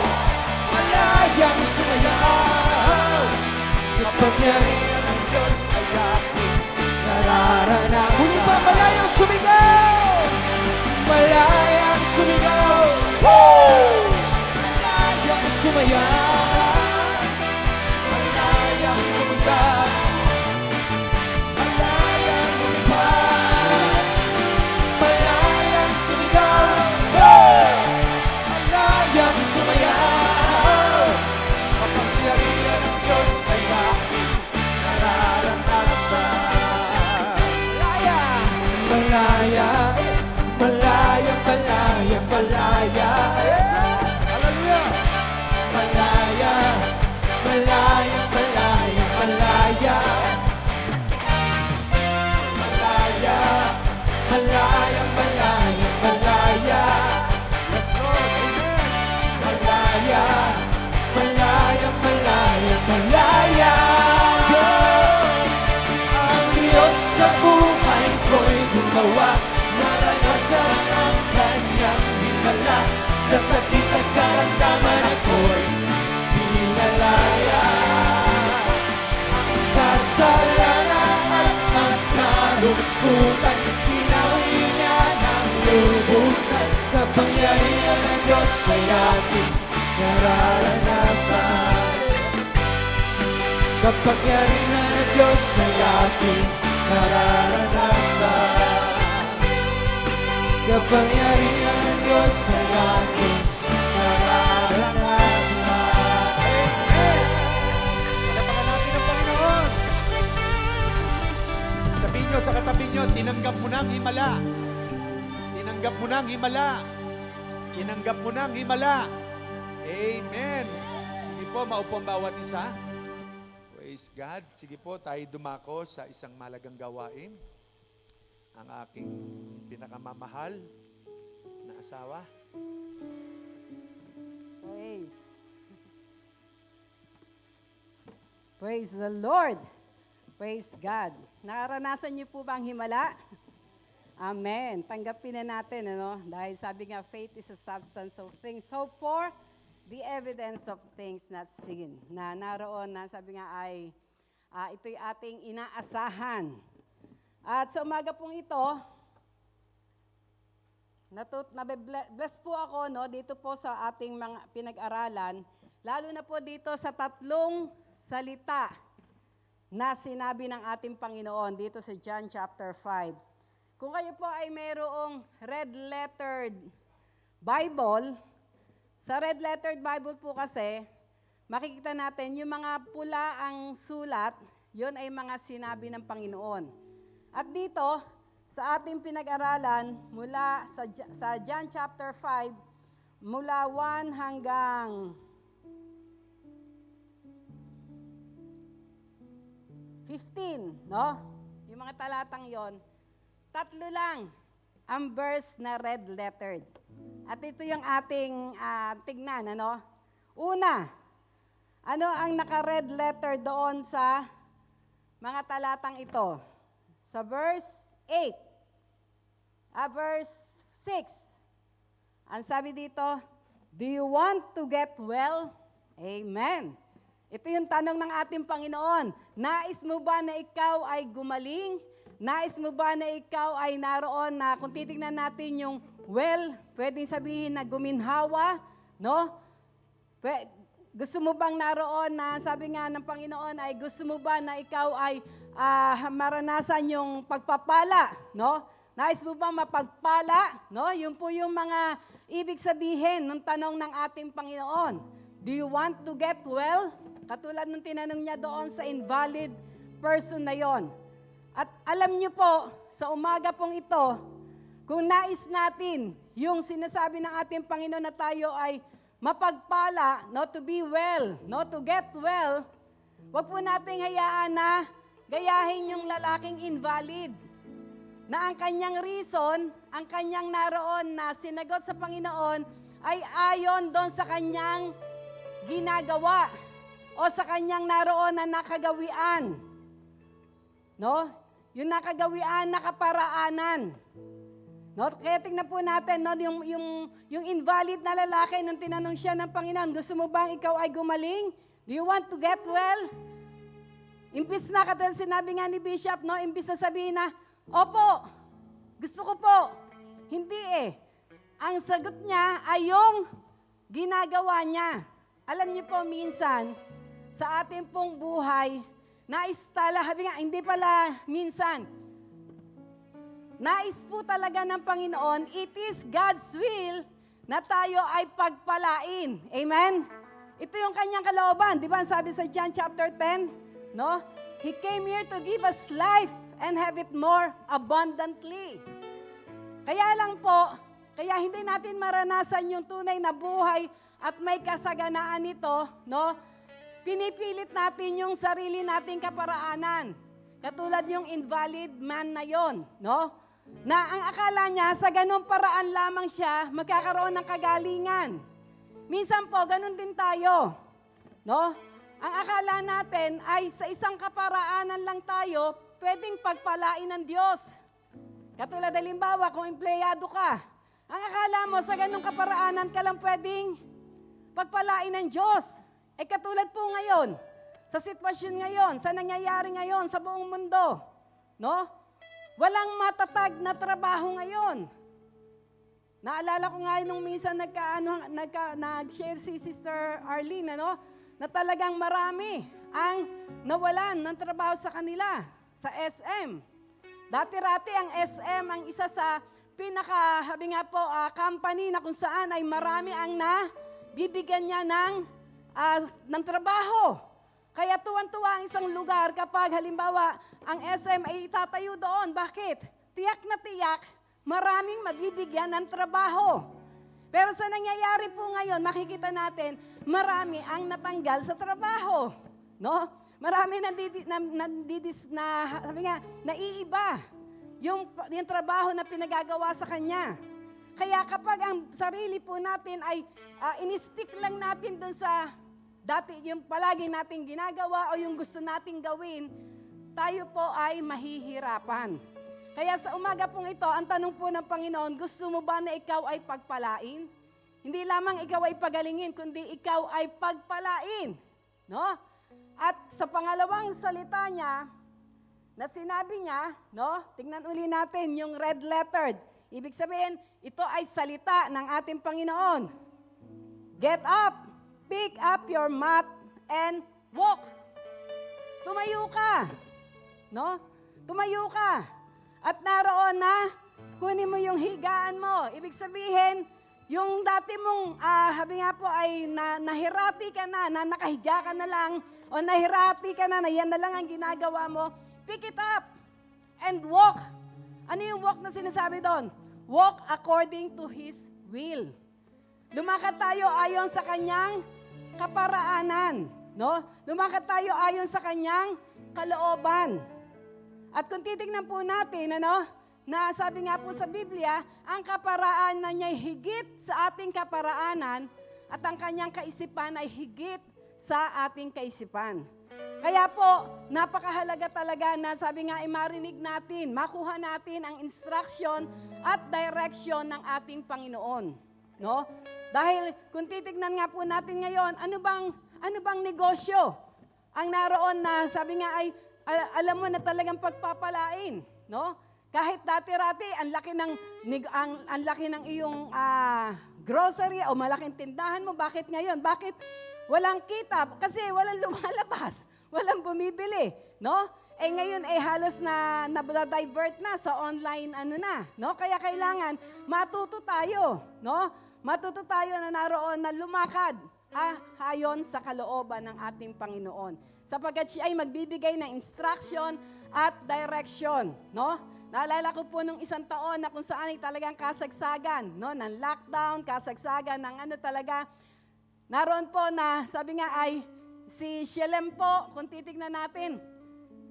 Malayang sumayaw! Kapangyarihan ng Diyos ay aking nararanasan. Muli pa, malayang sumigaw! Malayang sumigaw! Woo! Malayang sumayaw! Malayang lumipad! Malayang lumipad! Malayang sumigaw! Woo! Malayang sumayaw! Kapangyarihan ng Diyos ay aking nararanasan. Malaya! Malaya! Malaya, malaya, malaya. Yes, Lord. Hallelujah. Malaya, malaya, malaya, malaya. Malaya, Malaya, malaya, malaya. Yes, Lord. Amen. Malaya, malaya, malaya, malaya. Diyos, ang Diyos sa buhay ko'y gumawa. Naranasan ang kanyang himala. Sa sakit at karamdaman ako'y pinalaya. Ang kasalanan at ang kalungkutan, pinawi niya ng lubusan. Kapangyarihan ng Diyos ay aking nararanasan. Kapangyarihan ng Diyos ay aking nararanasan. Kapangyarihan ng Diyos ay aking nararanasan. Amen. Palapakan natin ang Panginoon. Sabihin nyo sa katabi nyo, tinanggap mo na ang himala. Tinanggap mo na ang himala. Tinanggap mo na ang himala. Amen. Sige po, maupo ang bawat isa. Praise God. Sige po, tayo dumako sa isang mahalagang gawain. Ang aking pinakamamahal na asawa. Praise. Praise the Lord. Praise God. Naranasan niyo po ba ang himala? Amen. Tanggapin na natin, ano? Dahil sabi nga, faith is a substance of things hoped for, the evidence of things not seen. Na naroon na, sabi nga ay, ito'y ating inaasahan. At sa umaga pong ito, bless po ako no, dito po sa ating mga pinag-aralan, lalo na po dito sa 3 salita na sinabi ng ating Panginoon dito sa John chapter 5. Kung kayo po ay mayroong red-lettered Bible, sa red-lettered Bible po kasi, makikita natin yung mga pula ang sulat, yun ay mga sinabi ng Panginoon. At dito, sa ating pinag-aralan, mula sa John chapter 5, mula 1 hanggang 15, no? Yung mga talatang yon, 3 lang ang verse na red-lettered. At ito yung ating tignan, ano? Una, ano ang naka-red letter doon sa mga talatang ito? Sa verse 8, verse 6, ang sabi dito, do you want to get well? Amen. Ito yung tanong ng ating Panginoon. Nais mo ba na ikaw ay gumaling? Nais mo ba na ikaw ay naroon na kung titignan natin yung well, pwedeng sabihin na guminhawa, no? Gusto mo bang naroon na sabi nga ng Panginoon ay gusto mo ba na ikaw ay maranasan yung pagpapala, no? Nais mo ba mapagpala, no? Yun po yung mga ibig sabihin ng tanong ng ating Panginoon. Do you want to get well? Katulad ng tinanong niya doon sa invalid person na yon. At alam niyo po, sa umaga pong ito, kung nais natin yung sinasabi ng ating Panginoon na tayo ay mapagpala, no, to be well, no, to get well, wag po nating hayaan na gayahin yung lalaking invalid. Na ang kanyang reason, ang kanyang naroon na sinagot sa Panginoon ay ayon doon sa kanyang ginagawa o sa kanyang naroon na nakagawian. No? Yung nakagawian, nakaparaanan. No? Kaya tingnan po natin, no, yung invalid na lalaki, nung tinanong siya ng Panginoon, gusto mo bang ikaw ay gumaling? Do you want to get well? Imbis na, katulad sinabi nga ni Bishop, no, imbis na sabihin na, opo, gusto ko po. Hindi eh. Ang sagot niya ay yung ginagawa niya. Alam niyo po, minsan, sa ating pong buhay, hindi pala minsan, nais po talaga ng Panginoon, it is God's will na tayo ay pagpalain. Amen? Ito yung kanyang kalooban. Di ba sabi sa John chapter 10? No? He came here to give us life and have it more abundantly. Kaya lang po, kaya hindi natin maranasan yung tunay na buhay at may kasaganaan nito, no? Pinipilit natin yung sarili nating kaparaanan. Katulad yung invalid man na yon, no? Na ang akala niya, sa ganong paraan lamang siya magkakaroon ng kagalingan. Minsan po, ganon din tayo. No? Ang akala natin ay sa isang kaparaanan lang tayo pwedeng pagpalain ng Diyos. Katulad halimbawa, kung empleyado ka, ang akala mo sa ganong kaparaanan ka lang pwedeng pagpalain ng Diyos. Katulad po ngayon, sa sitwasyon ngayon, sa nangyayari ngayon sa buong mundo, no? Walang matatag na trabaho ngayon. Naalala ko nga nung minsan nag-share si Sister Arlene, ano? Na talagang marami ang nawalan ng trabaho sa kanila, sa SM. Dati-rati ang SM ang isa sa habi nga po, company na kung saan ay marami ang bibigyan niya ng trabaho. Kaya tuwan-tuwa ang isang lugar kapag halimbawa ang SM ay itatayo doon. Bakit? Tiyak na tiyak, maraming mabibigyan ng trabaho. Pero sa nangyayari po ngayon, makikita natin, marami ang natanggal sa trabaho. No? Marami naiiba yung trabaho na pinagagawa sa kanya. Kaya kapag ang sarili po natin ay in-stick lang natin doon sa dati yung palagi nating ginagawa o yung gusto nating gawin, tayo po ay mahihirapan. Kaya sa umaga pong ito, ang tanong po ng Panginoon, gusto mo ba na ikaw ay pagpalain? Hindi lamang ikaw ay pagalingin, kundi ikaw ay pagpalain. No? At sa pangalawang salita niya, na sinabi niya, no? Tingnan uli natin yung red lettered. Ibig sabihin, ito ay salita ng ating Panginoon. Get up, pick up your mat, and walk. Tumayo ka. No? Tumayo ka. At naroon na, kunin mo yung higaan mo. Ibig sabihin, yung dati mong, habi nga po ay nahirati ka na nakahiga ka na lang, o nahirati ka na yan na lang ang ginagawa mo, pick it up and walk. Ano yung walk na sinasabi doon? Walk according to His will. Lumakad tayo ayon sa kanyang kaparaanan. No? Lumakad tayo ayon sa kanyang kalooban. At kung titignan po natin, na sabi nga po sa Biblia, ang kaparaanan niya ay higit sa ating kaparaanan at ang kanyang kaisipan ay higit sa ating kaisipan. Kaya po, napakahalaga talaga na sabi nga ay marinig natin, makuha natin ang instruction at direction ng ating Panginoon. No? Dahil kung titignan nga po natin ngayon, ano bang negosyo ang naroon na sabi nga ay alam mo na talagang pagpapalain, no? Kahit dati-rati ang laki ng iyong grocery o malaking tindahan mo, bakit ngayon? Bakit walang kita? Kasi walang lumalabas, walang bumibili, no? Ngayon halos na divert na sa online no? Kaya kailangan matuto tayo, no? Matuto tayo na naroon na lumakad ayon sa kalooban ng ating Panginoon. Sapagkat siya ay magbibigay ng instruction at direction, no? Naalala ko po nung isang taon na kung saan ay talagang kasagsagan, no? Ng lockdown, kasagsagan ng talaga. Naroon po na sabi nga ay si Shelem po, kung titignan natin,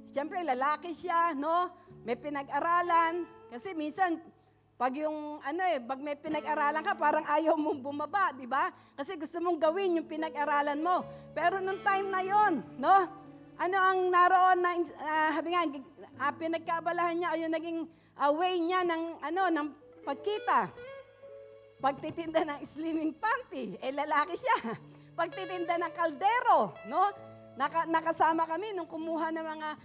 siyempre lalaki siya, no? May pinag-aralan, kasi minsan pag yung pag may pinag-aralan ka, parang ayaw mong bumaba, di ba? Kasi gusto mong gawin yung pinag-aralan mo. Pero nung time na yon, no? Ano ang naroon na pinagkabalahan niya o yung naging way niya ng pagkita? Pagtitinda ng slimming panty, lalaki siya. Pagtitinda ng kaldero, no? Nakasama kami nung kumuha ng mga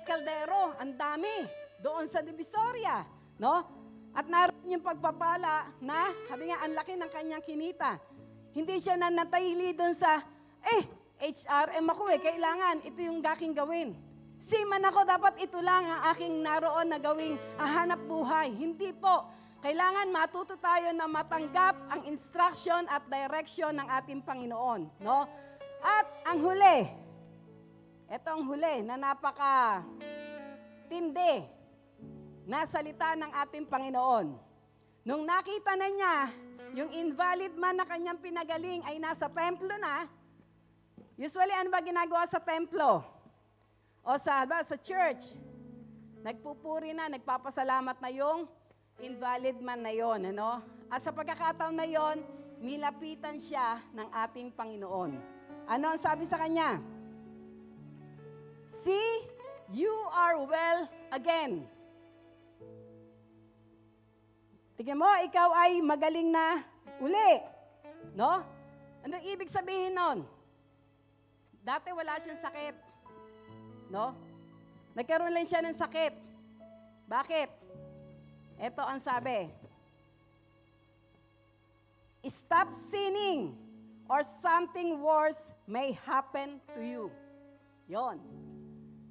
kaldero, ang dami doon sa Divisoria, no? At naroon yung pagpapala na, sabi nga, ang laki ng kanyang kinita. Hindi siya nanatahili doon sa, HRM ako kailangan, ito yung aking gawin. Seaman ako, dapat ito lang ang aking naroon na gawing hanap buhay. Hindi po. Kailangan matuto tayo na matanggap ang instruction at direction ng ating Panginoon. No? At ang huli, ito ang huli na napaka-tindi na salita ng ating Panginoon. Nung nakita na niya, yung invalid man na kanyang pinagaling ay nasa templo na, usually ano ba ginagawa sa templo? O sa church? nagpupuri na, nagpapasalamat na yung invalid man na yon, ano? At sa pagkakataon na yon, nilapitan siya ng ating Panginoon. Ano ang sabi sa kanya? See, you are well again. Tingnan mo, ikaw ay magaling na uli. No? Ano ibig sabihin nun? Dati wala siyang sakit. No? Nagkaroon lang siya ng sakit. Bakit? Ito ang sabi. Stop sinning or something worse may happen to you. Yon.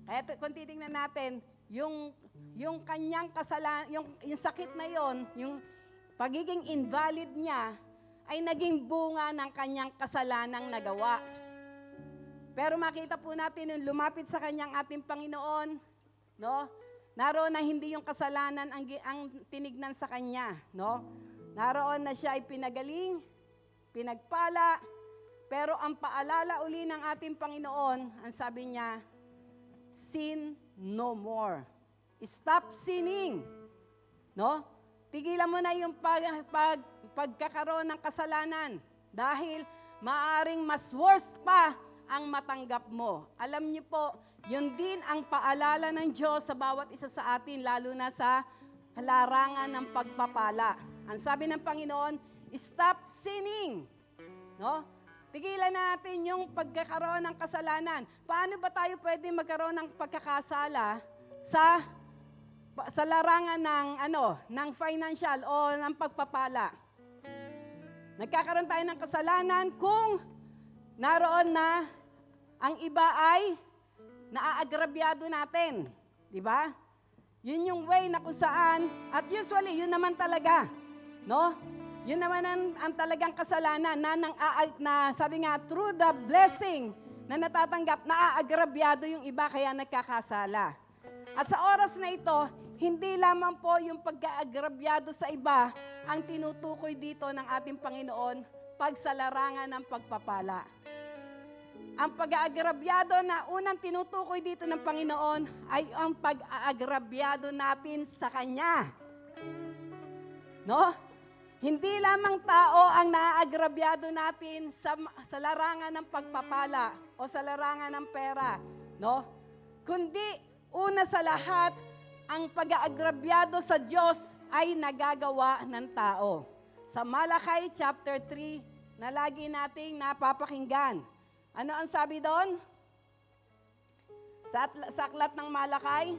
Kaya kung titingnan natin, yung kanyang kasalanan, yung sakit na yon, yung pagiging invalid niya, ay naging bunga ng kanyang kasalanang nagawa. Pero makita po natin yung lumapit sa kanyang ating Panginoon, no? Naroon na hindi yung kasalanan ang tinignan sa kanya, no? Naroon na siya ay pinagaling, pinagpala, pero ang paalala uli ng ating Panginoon, ang sabi niya, sin no more. Stop sinning. No? Tigilan mo na yung pagkakaroon ng kasalanan dahil maaring mas worse pa ang matanggap mo. Alam niyo po, yun din ang paalala ng Diyos sa bawat isa sa atin, lalo na sa larangan ng pagpapala. Ang sabi ng Panginoon, stop sinning. No? Tigilan natin yung pagkakaroon ng kasalanan. Paano ba tayo pwede magkaroon ng pagkakasala sa larangan ng financial o ng pagpapala? Nagkakaroon tayo ng kasalanan kung naroon na ang iba ay naaagrabyado natin. Di ba? Yun yung way na kung saan, at usually, yun naman talaga. No? Yun naman ang talagang kasalanan na sabi nga, through the blessing na natatanggap, naaagrabyado yung iba kaya nagkakasala. At sa oras na ito, hindi lamang po yung pagkaagrabyado sa iba ang tinutukoy dito ng ating Panginoon pag sa larangan ng pagpapala. Ang pag-aagrabyado na unang tinutukoy dito ng Panginoon ay ang pag-aagrabyado natin sa Kanya. No? Hindi lamang tao ang naaagrabyado natin sa larangan ng pagpapala o sa larangan ng pera, no? Kundi una sa lahat, ang pag-aagrabyado sa Diyos ay nagagawa ng tao. Sa Malakay chapter 3 na lagi nating napapakinggan. Ano ang sabi doon? Sa aklat ng Malakay,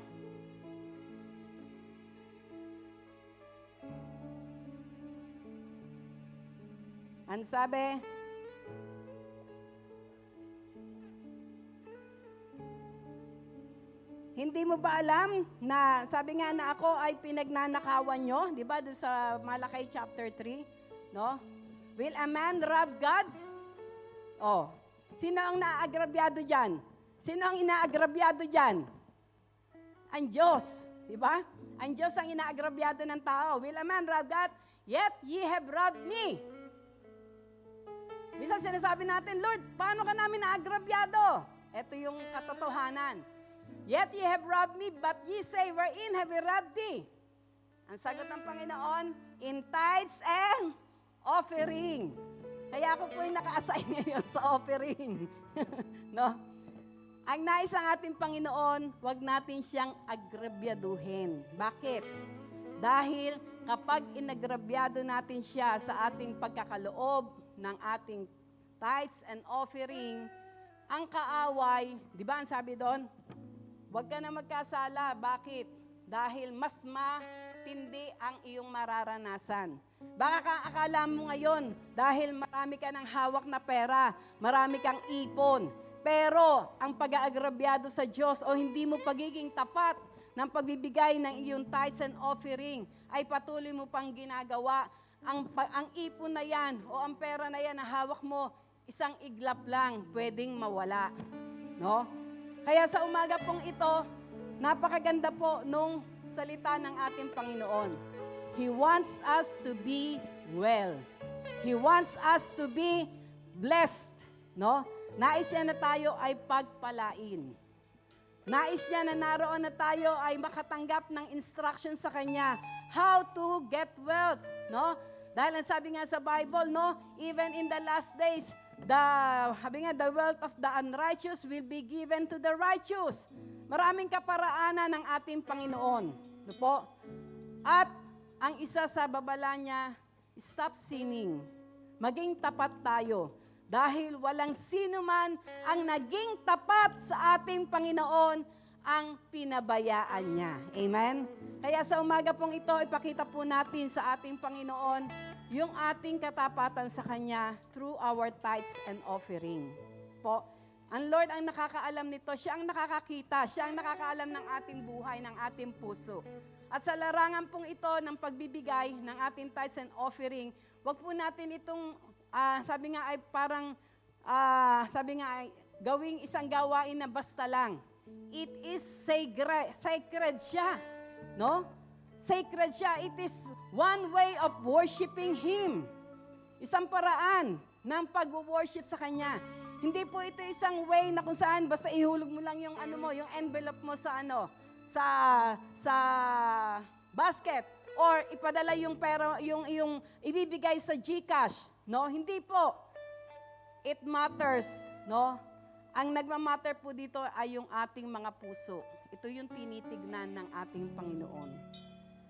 ang sabi, hindi mo ba alam na, sabi nga na ako ay pinagnanakawan nyo, di ba, doon sa Malakay chapter 3, no? Will a man rob God? Oh, sino ang naaagrabyado dyan? Sino ang inaagrabyado dyan? Ang Diyos, di ba? Ang Diyos ang inaagrabyado ng tao. Will a man rob God? Yet ye have robbed me. Minsan sinasabi natin, Lord, paano ka namin naagrabyado? Ito yung katotohanan. Yet ye have robbed me, but ye say, wherein have we robbed thee? Ang sagot ng Panginoon, in tithes and offering. Kaya ako po yung naka-assign ngayon sa offering. No? Ang nais ng ating Panginoon, wag natin siyang agrabyaduhin. Bakit? Dahil kapag inagrabyado natin siya sa ating pagkakaloob ng ating tithes and offering, ang kaaway, di ba ang sabi doon? Huwag ka na magkasala. Bakit? Dahil mas matindi ang iyong mararanasan. Baka akala mo ngayon, dahil marami ka ng hawak na pera, marami kang ipon, pero ang pag-aagrabyado sa Diyos o hindi mo pagiging tapat ng pagbibigay ng iyong tithes and offering, ay patuloy mo pang ginagawa. Ang ipon na yan o ang pera na yan na hawak mo, isang iglap lang pwedeng mawala. No? Kaya sa umaga pong ito, napakaganda po nung salita ng ating Panginoon. He wants us to be well. He wants us to be blessed. No? Nais niya na tayo ay pagpalain. Nais niya na naroon na tayo ay makatanggap ng instruction sa Kanya. How to get wealth, no? Dahil ang sabi nga sa Bible, no? Even in the last days, the wealth of the unrighteous will be given to the righteous. Maraming kaparaanan ng ating Panginoon. No po? At ang isa sa babala niya, stop sinning. Maging tapat tayo. Dahil walang sino man ang naging tapat sa ating Panginoon ang pinabayaan niya. Amen? Kaya sa umaga pong ito, ipakita po natin sa ating Panginoon yung ating katapatan sa Kanya through our tithes and offering. Po, ang Lord ang nakakaalam nito, siya ang nakakakita, siya ang nakakaalam ng ating buhay, ng ating puso. At sa larangan pong ito ng pagbibigay ng ating tithes and offering, wag po natin itong, sabi nga ay gawing isang gawain na basta lang. It is sacred siya, no? Sacred siya. It is one way of worshiping Him. Isang paraan ng pag-worship sa Kanya. Hindi po ito isang way na kung saan basta ihulog mo lang yung yung envelope mo sa sa basket or ipadala yung pera yung ibibigay sa GCash, no? Hindi po. It matters, no? Ang nagmamatter po dito ay yung ating mga puso. Ito yung tinitignan ng ating Panginoon.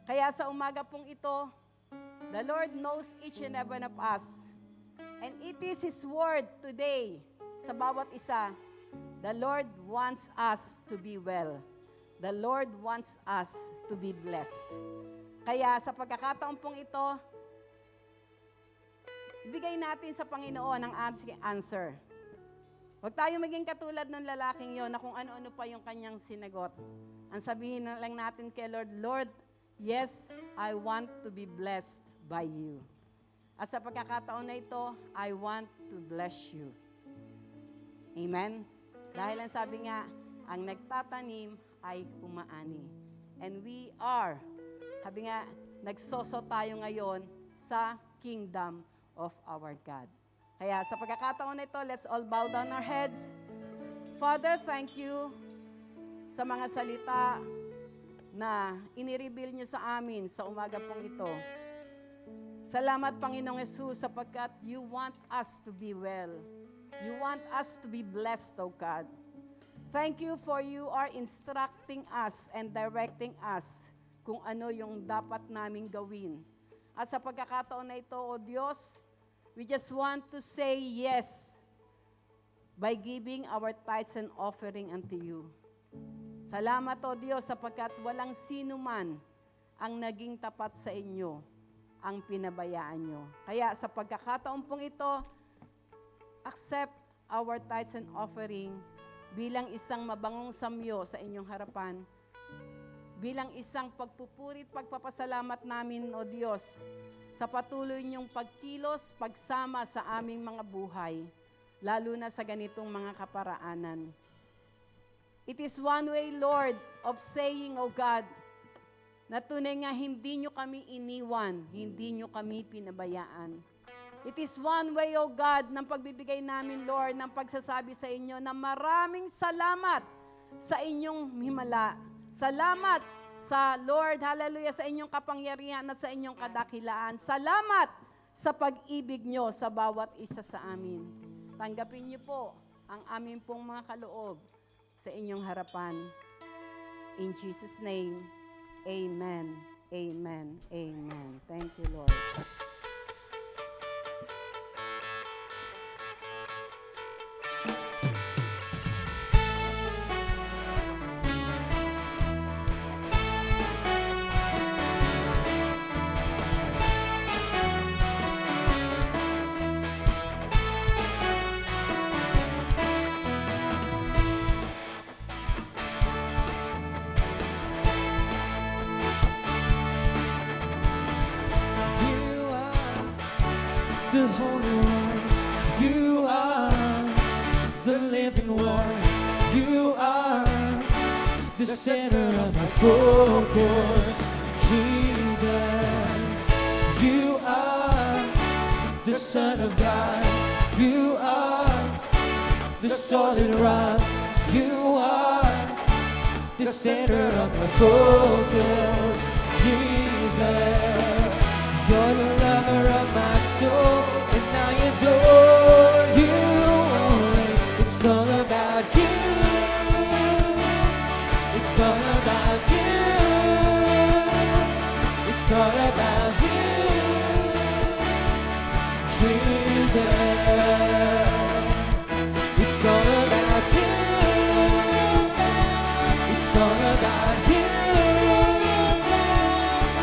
Kaya sa umaga pong ito, the Lord knows each and every one of us. And it is His word today sa bawat isa. The Lord wants us to be well. The Lord wants us to be blessed. Kaya sa pagkakataon pong ito, ibigay natin sa Panginoon ang answer. Huwag tayo maging katulad ng lalaking yon na kung ano-ano pa yung kanyang sinagot. Ang sabihin na lang natin kay Lord, Lord, yes, I want to be blessed by you. At sa pagkakataon na ito, I want to bless you. Amen? Dahil ang sabi nga, ang nagtatanim ay umaani. And we are, sabi nga, nagsoso tayo ngayon sa kingdom of our God. Kaya sa pagkakataon na ito, let's all bow down our heads. Father, thank you sa mga salita na inireveal niyo sa amin sa umaga pong ito. Salamat, Panginoong Yesus, sapagkat you want us to be well. You want us to be blessed, O God. Thank you for you are instructing us and directing us kung ano yung dapat naming gawin. At sa pagkakataon na ito, O Diyos, we just want to say yes by giving our tithes and offering unto you. Salamat, O Diyos, sapagkat walang sino man ang naging tapat sa inyo, ang pinabayaan nyo. Kaya sa pagkakataon pong ito, accept our tithes and offering bilang isang mabangong samyo sa inyong harapan, bilang isang pagpupurit, pagpapasalamat namin, O Diyos, sa patuloy niyong pagkilos, pagsama sa aming mga buhay, lalo na sa ganitong mga kaparaanan. It is one way, Lord, of saying, O God, na tunay nga hindi nyo kami iniwan, hindi nyo kami pinabayaan. It is one way, O God, ng pagbibigay namin, Lord, ng pagsasabi sa inyo na maraming salamat sa inyong himala. Salamat sa Lord, hallelujah, sa inyong kapangyarihan at sa inyong kadakilaan. Salamat sa pag-ibig nyo sa bawat isa sa amin. Tanggapin niyo po ang amin pong mga kaloob sa inyong harapan. In Jesus' name, amen, amen, amen. Thank you, Lord. The Holy One, you are the living one, you are the center of my focus, Jesus. You are the Son of God, you are the solid rock, you are the center of my focus. Jesus, you're the lover of my soul, and I adore you. It's all about you. It's all about you. It's all about you, Jesus. It's all about you. It's all about you.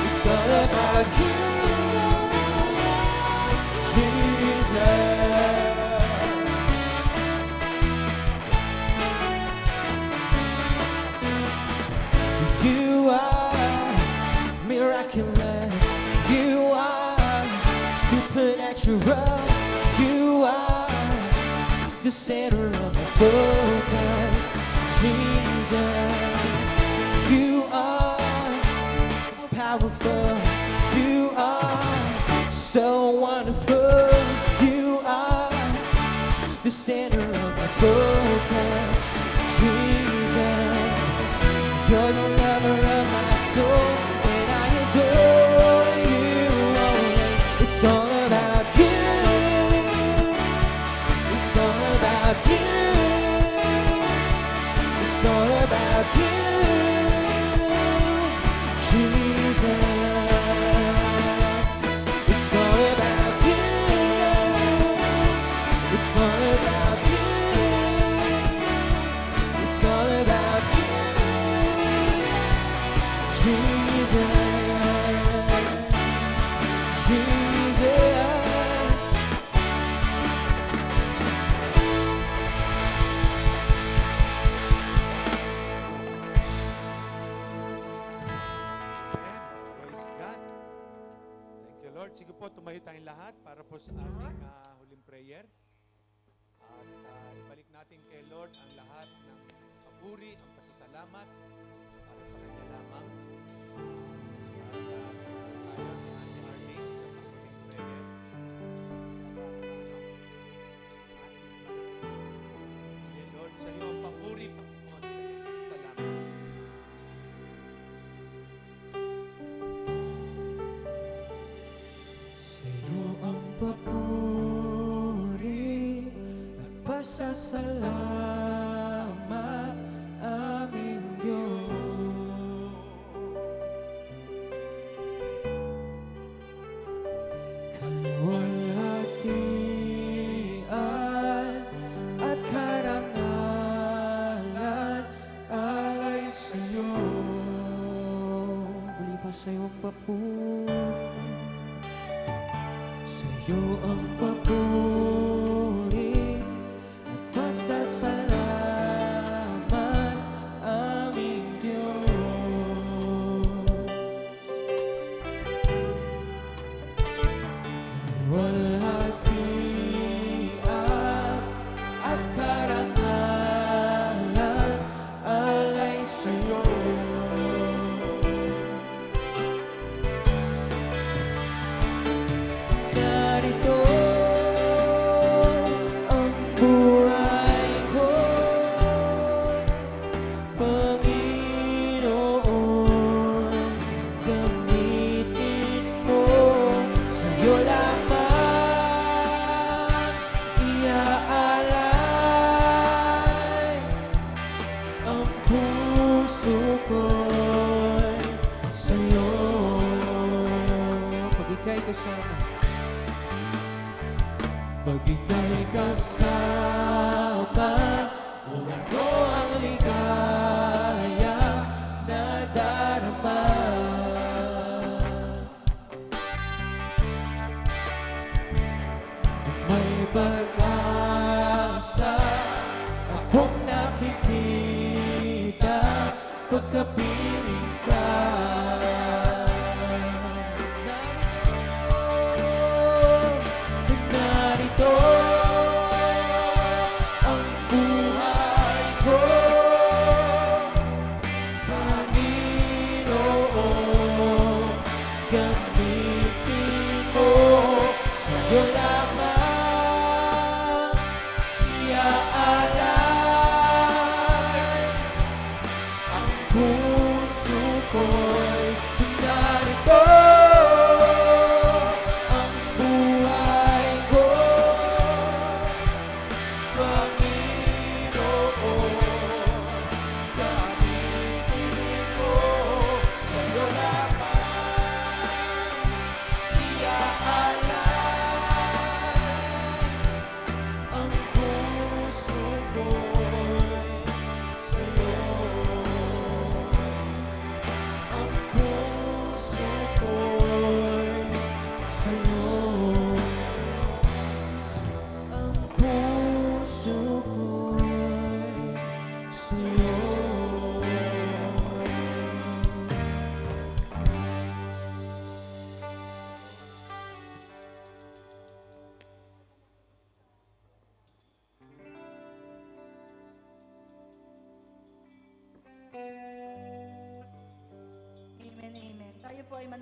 It's all about you, Jesus. You are miraculous. You are supernatural. You are the center of my focus, Jesus. You are powerful. You are so wonderful. You are the center of my focus, Jesus. You're the lover of my soul, and I adore you. It's all about you. It's all about you. It's all about you, Jesus. It's all about you. It's all about you. It's all about you, Jesus. Jesus. Amen. Praise God. Thank you, Lord. Sige po, tumayo tayong lahat para po sa ating huling prayer. At ibalik natin kay Lord ang lahat ng papuri, ang pasasalamat para sa Kanya lamang. At tayo ni Auntie Arlene sa panghuling prayer. Kay Lord, sa iyo ang papuri, Panginoon, sa iyo kita lamang. Sa'yo ang papuri at pasasalamat, aming Diyos. Kaluwalhatian at karangalan alay sa'yo. Muli pa sa'yo ang papuri. Sa'yo ang papuri at pasasalamat, aming Diyos. Walhatian at karangalan alay sa'yo. Narito ang buhay ko, Panginoon, gamitin mo. Sa'yo lamang iaalay ang puso ko'y sa'yo. Pag ika'y kasama, pag ika'y kasama, o ano ang ligaya na darama. May pag-asa akong nakikita pagkapiling ka. Narito ang buhay ko, Panginoon, gamitin mo. Sa'yo lamang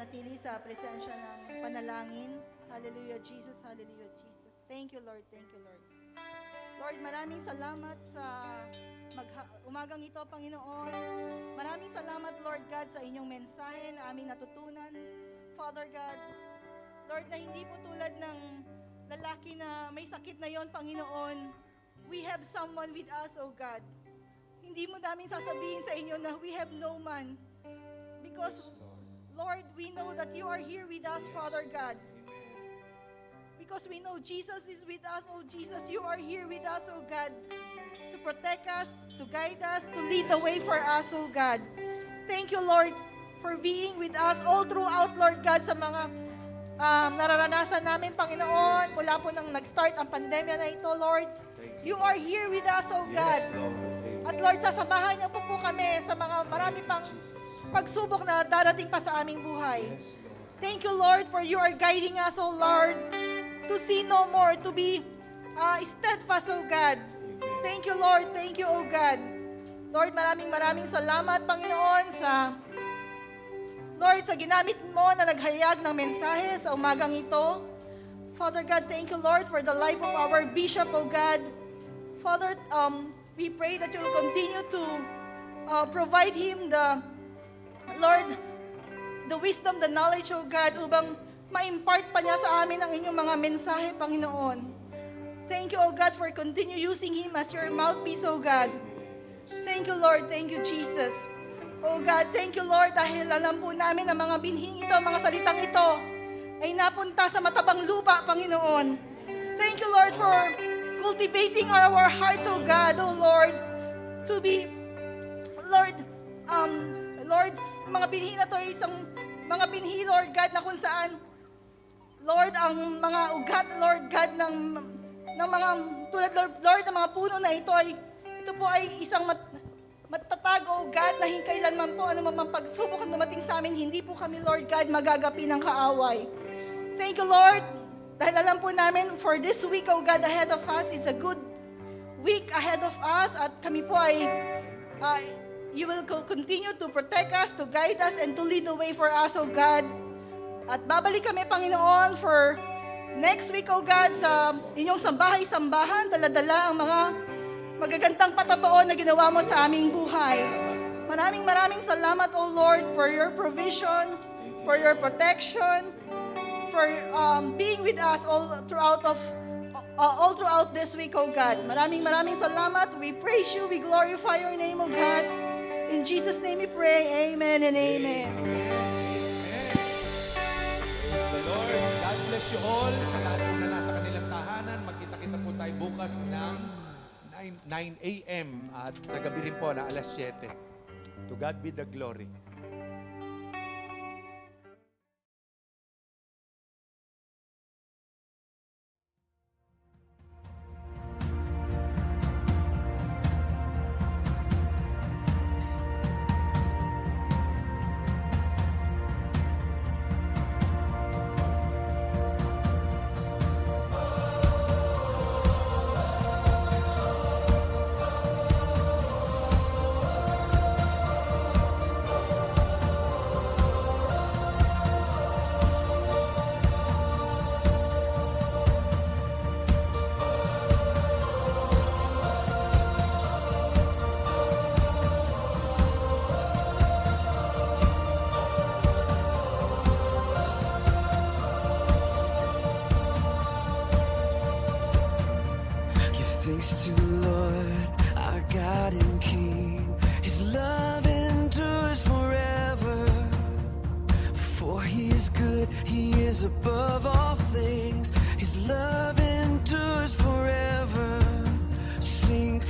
manatili sa presensya ng panalangin. Hallelujah, Jesus. Hallelujah, Jesus. Thank you, Lord. Thank you, Lord. Lord, maraming salamat sa umagang ito, Panginoon. Maraming salamat, Lord God, sa inyong mensahe na aming natutunan. Father God, Lord, na hindi po tulad ng lalaki na may sakit na yon, Panginoon. We have someone with us, oh God. Hindi mo namin sasabihin sa inyo na we have no man. Because, Lord, we know that you are here with us, Father God. Because we know Jesus is with us, oh Jesus, you are here with us, oh God, to protect us, to guide us, to lead the way for us, oh God. Thank you, Lord, for being with us all throughout, Lord God, sa mga nararanasan namin, Panginoon, mula po nang nag-start ang pandemya na ito, Lord. You are here with us, oh God. At Lord, sasamahan niyo po kami sa mga marami pang pagsubok na darating pa sa aming buhay. Thank you, Lord, for you are guiding us, oh Lord, to see no more, to be steadfast, oh God. Thank you, Lord. Thank you, oh God. Lord, maraming salamat, Panginoon, sa ginamit mo na naghayag ng mensahe sa umagang ito. Father God, thank you, Lord, for the life of our bishop, oh God. Father, we pray that you will continue to provide him the wisdom, the knowledge, oh God, upang ma-impart pa niya sa amin ang inyong mga mensahe, Panginoon. Thank you, oh God, for continue using him as your mouthpiece, oh God. Thank you, Lord. Thank you, Jesus. Oh God, thank you, Lord, dahil alam po namin ang mga binhing ito, mga salitang ito, ay napunta sa matabang lupa, Panginoon. Thank you, Lord, for cultivating our hearts, oh God, oh Lord, to be, Lord, mga binhi na to ay isang mga binhi, Lord God, na kung saan, Lord, ang mga ugat, Lord God, ng mga, tulad, Lord, ng mga puno na ito po ay isang matatag, oh God, na kailanman po, ano man pagsubok at dumating sa amin, hindi po kami, Lord God, magagapi ng kaaway. Thank you, Lord, dahil alam po namin, for this week, oh God, ahead of us, is a good week ahead of us, at kami po ay, you will continue to protect us, to guide us, and to lead the way for us, oh God. At babalik kami, Panginoon, for next week, oh God, sa inyong sambahay-sambahan, dala-dala ang mga magagandang patotoo na ginawa mo sa aming buhay. Maraming salamat, oh Lord, for your provision, for your protection, for being with us all throughout this week, oh God. Maraming salamat. We praise you. We glorify your name, oh God. In Jesus' name we pray. Amen and amen. Praise the Lord. God bless you all. Sa lahat po na nasa kanilang tahanan, magkita-kita po tayo bukas ng 9 a.m. at sa gabi rin po na alas 7. To God be the glory.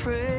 Pray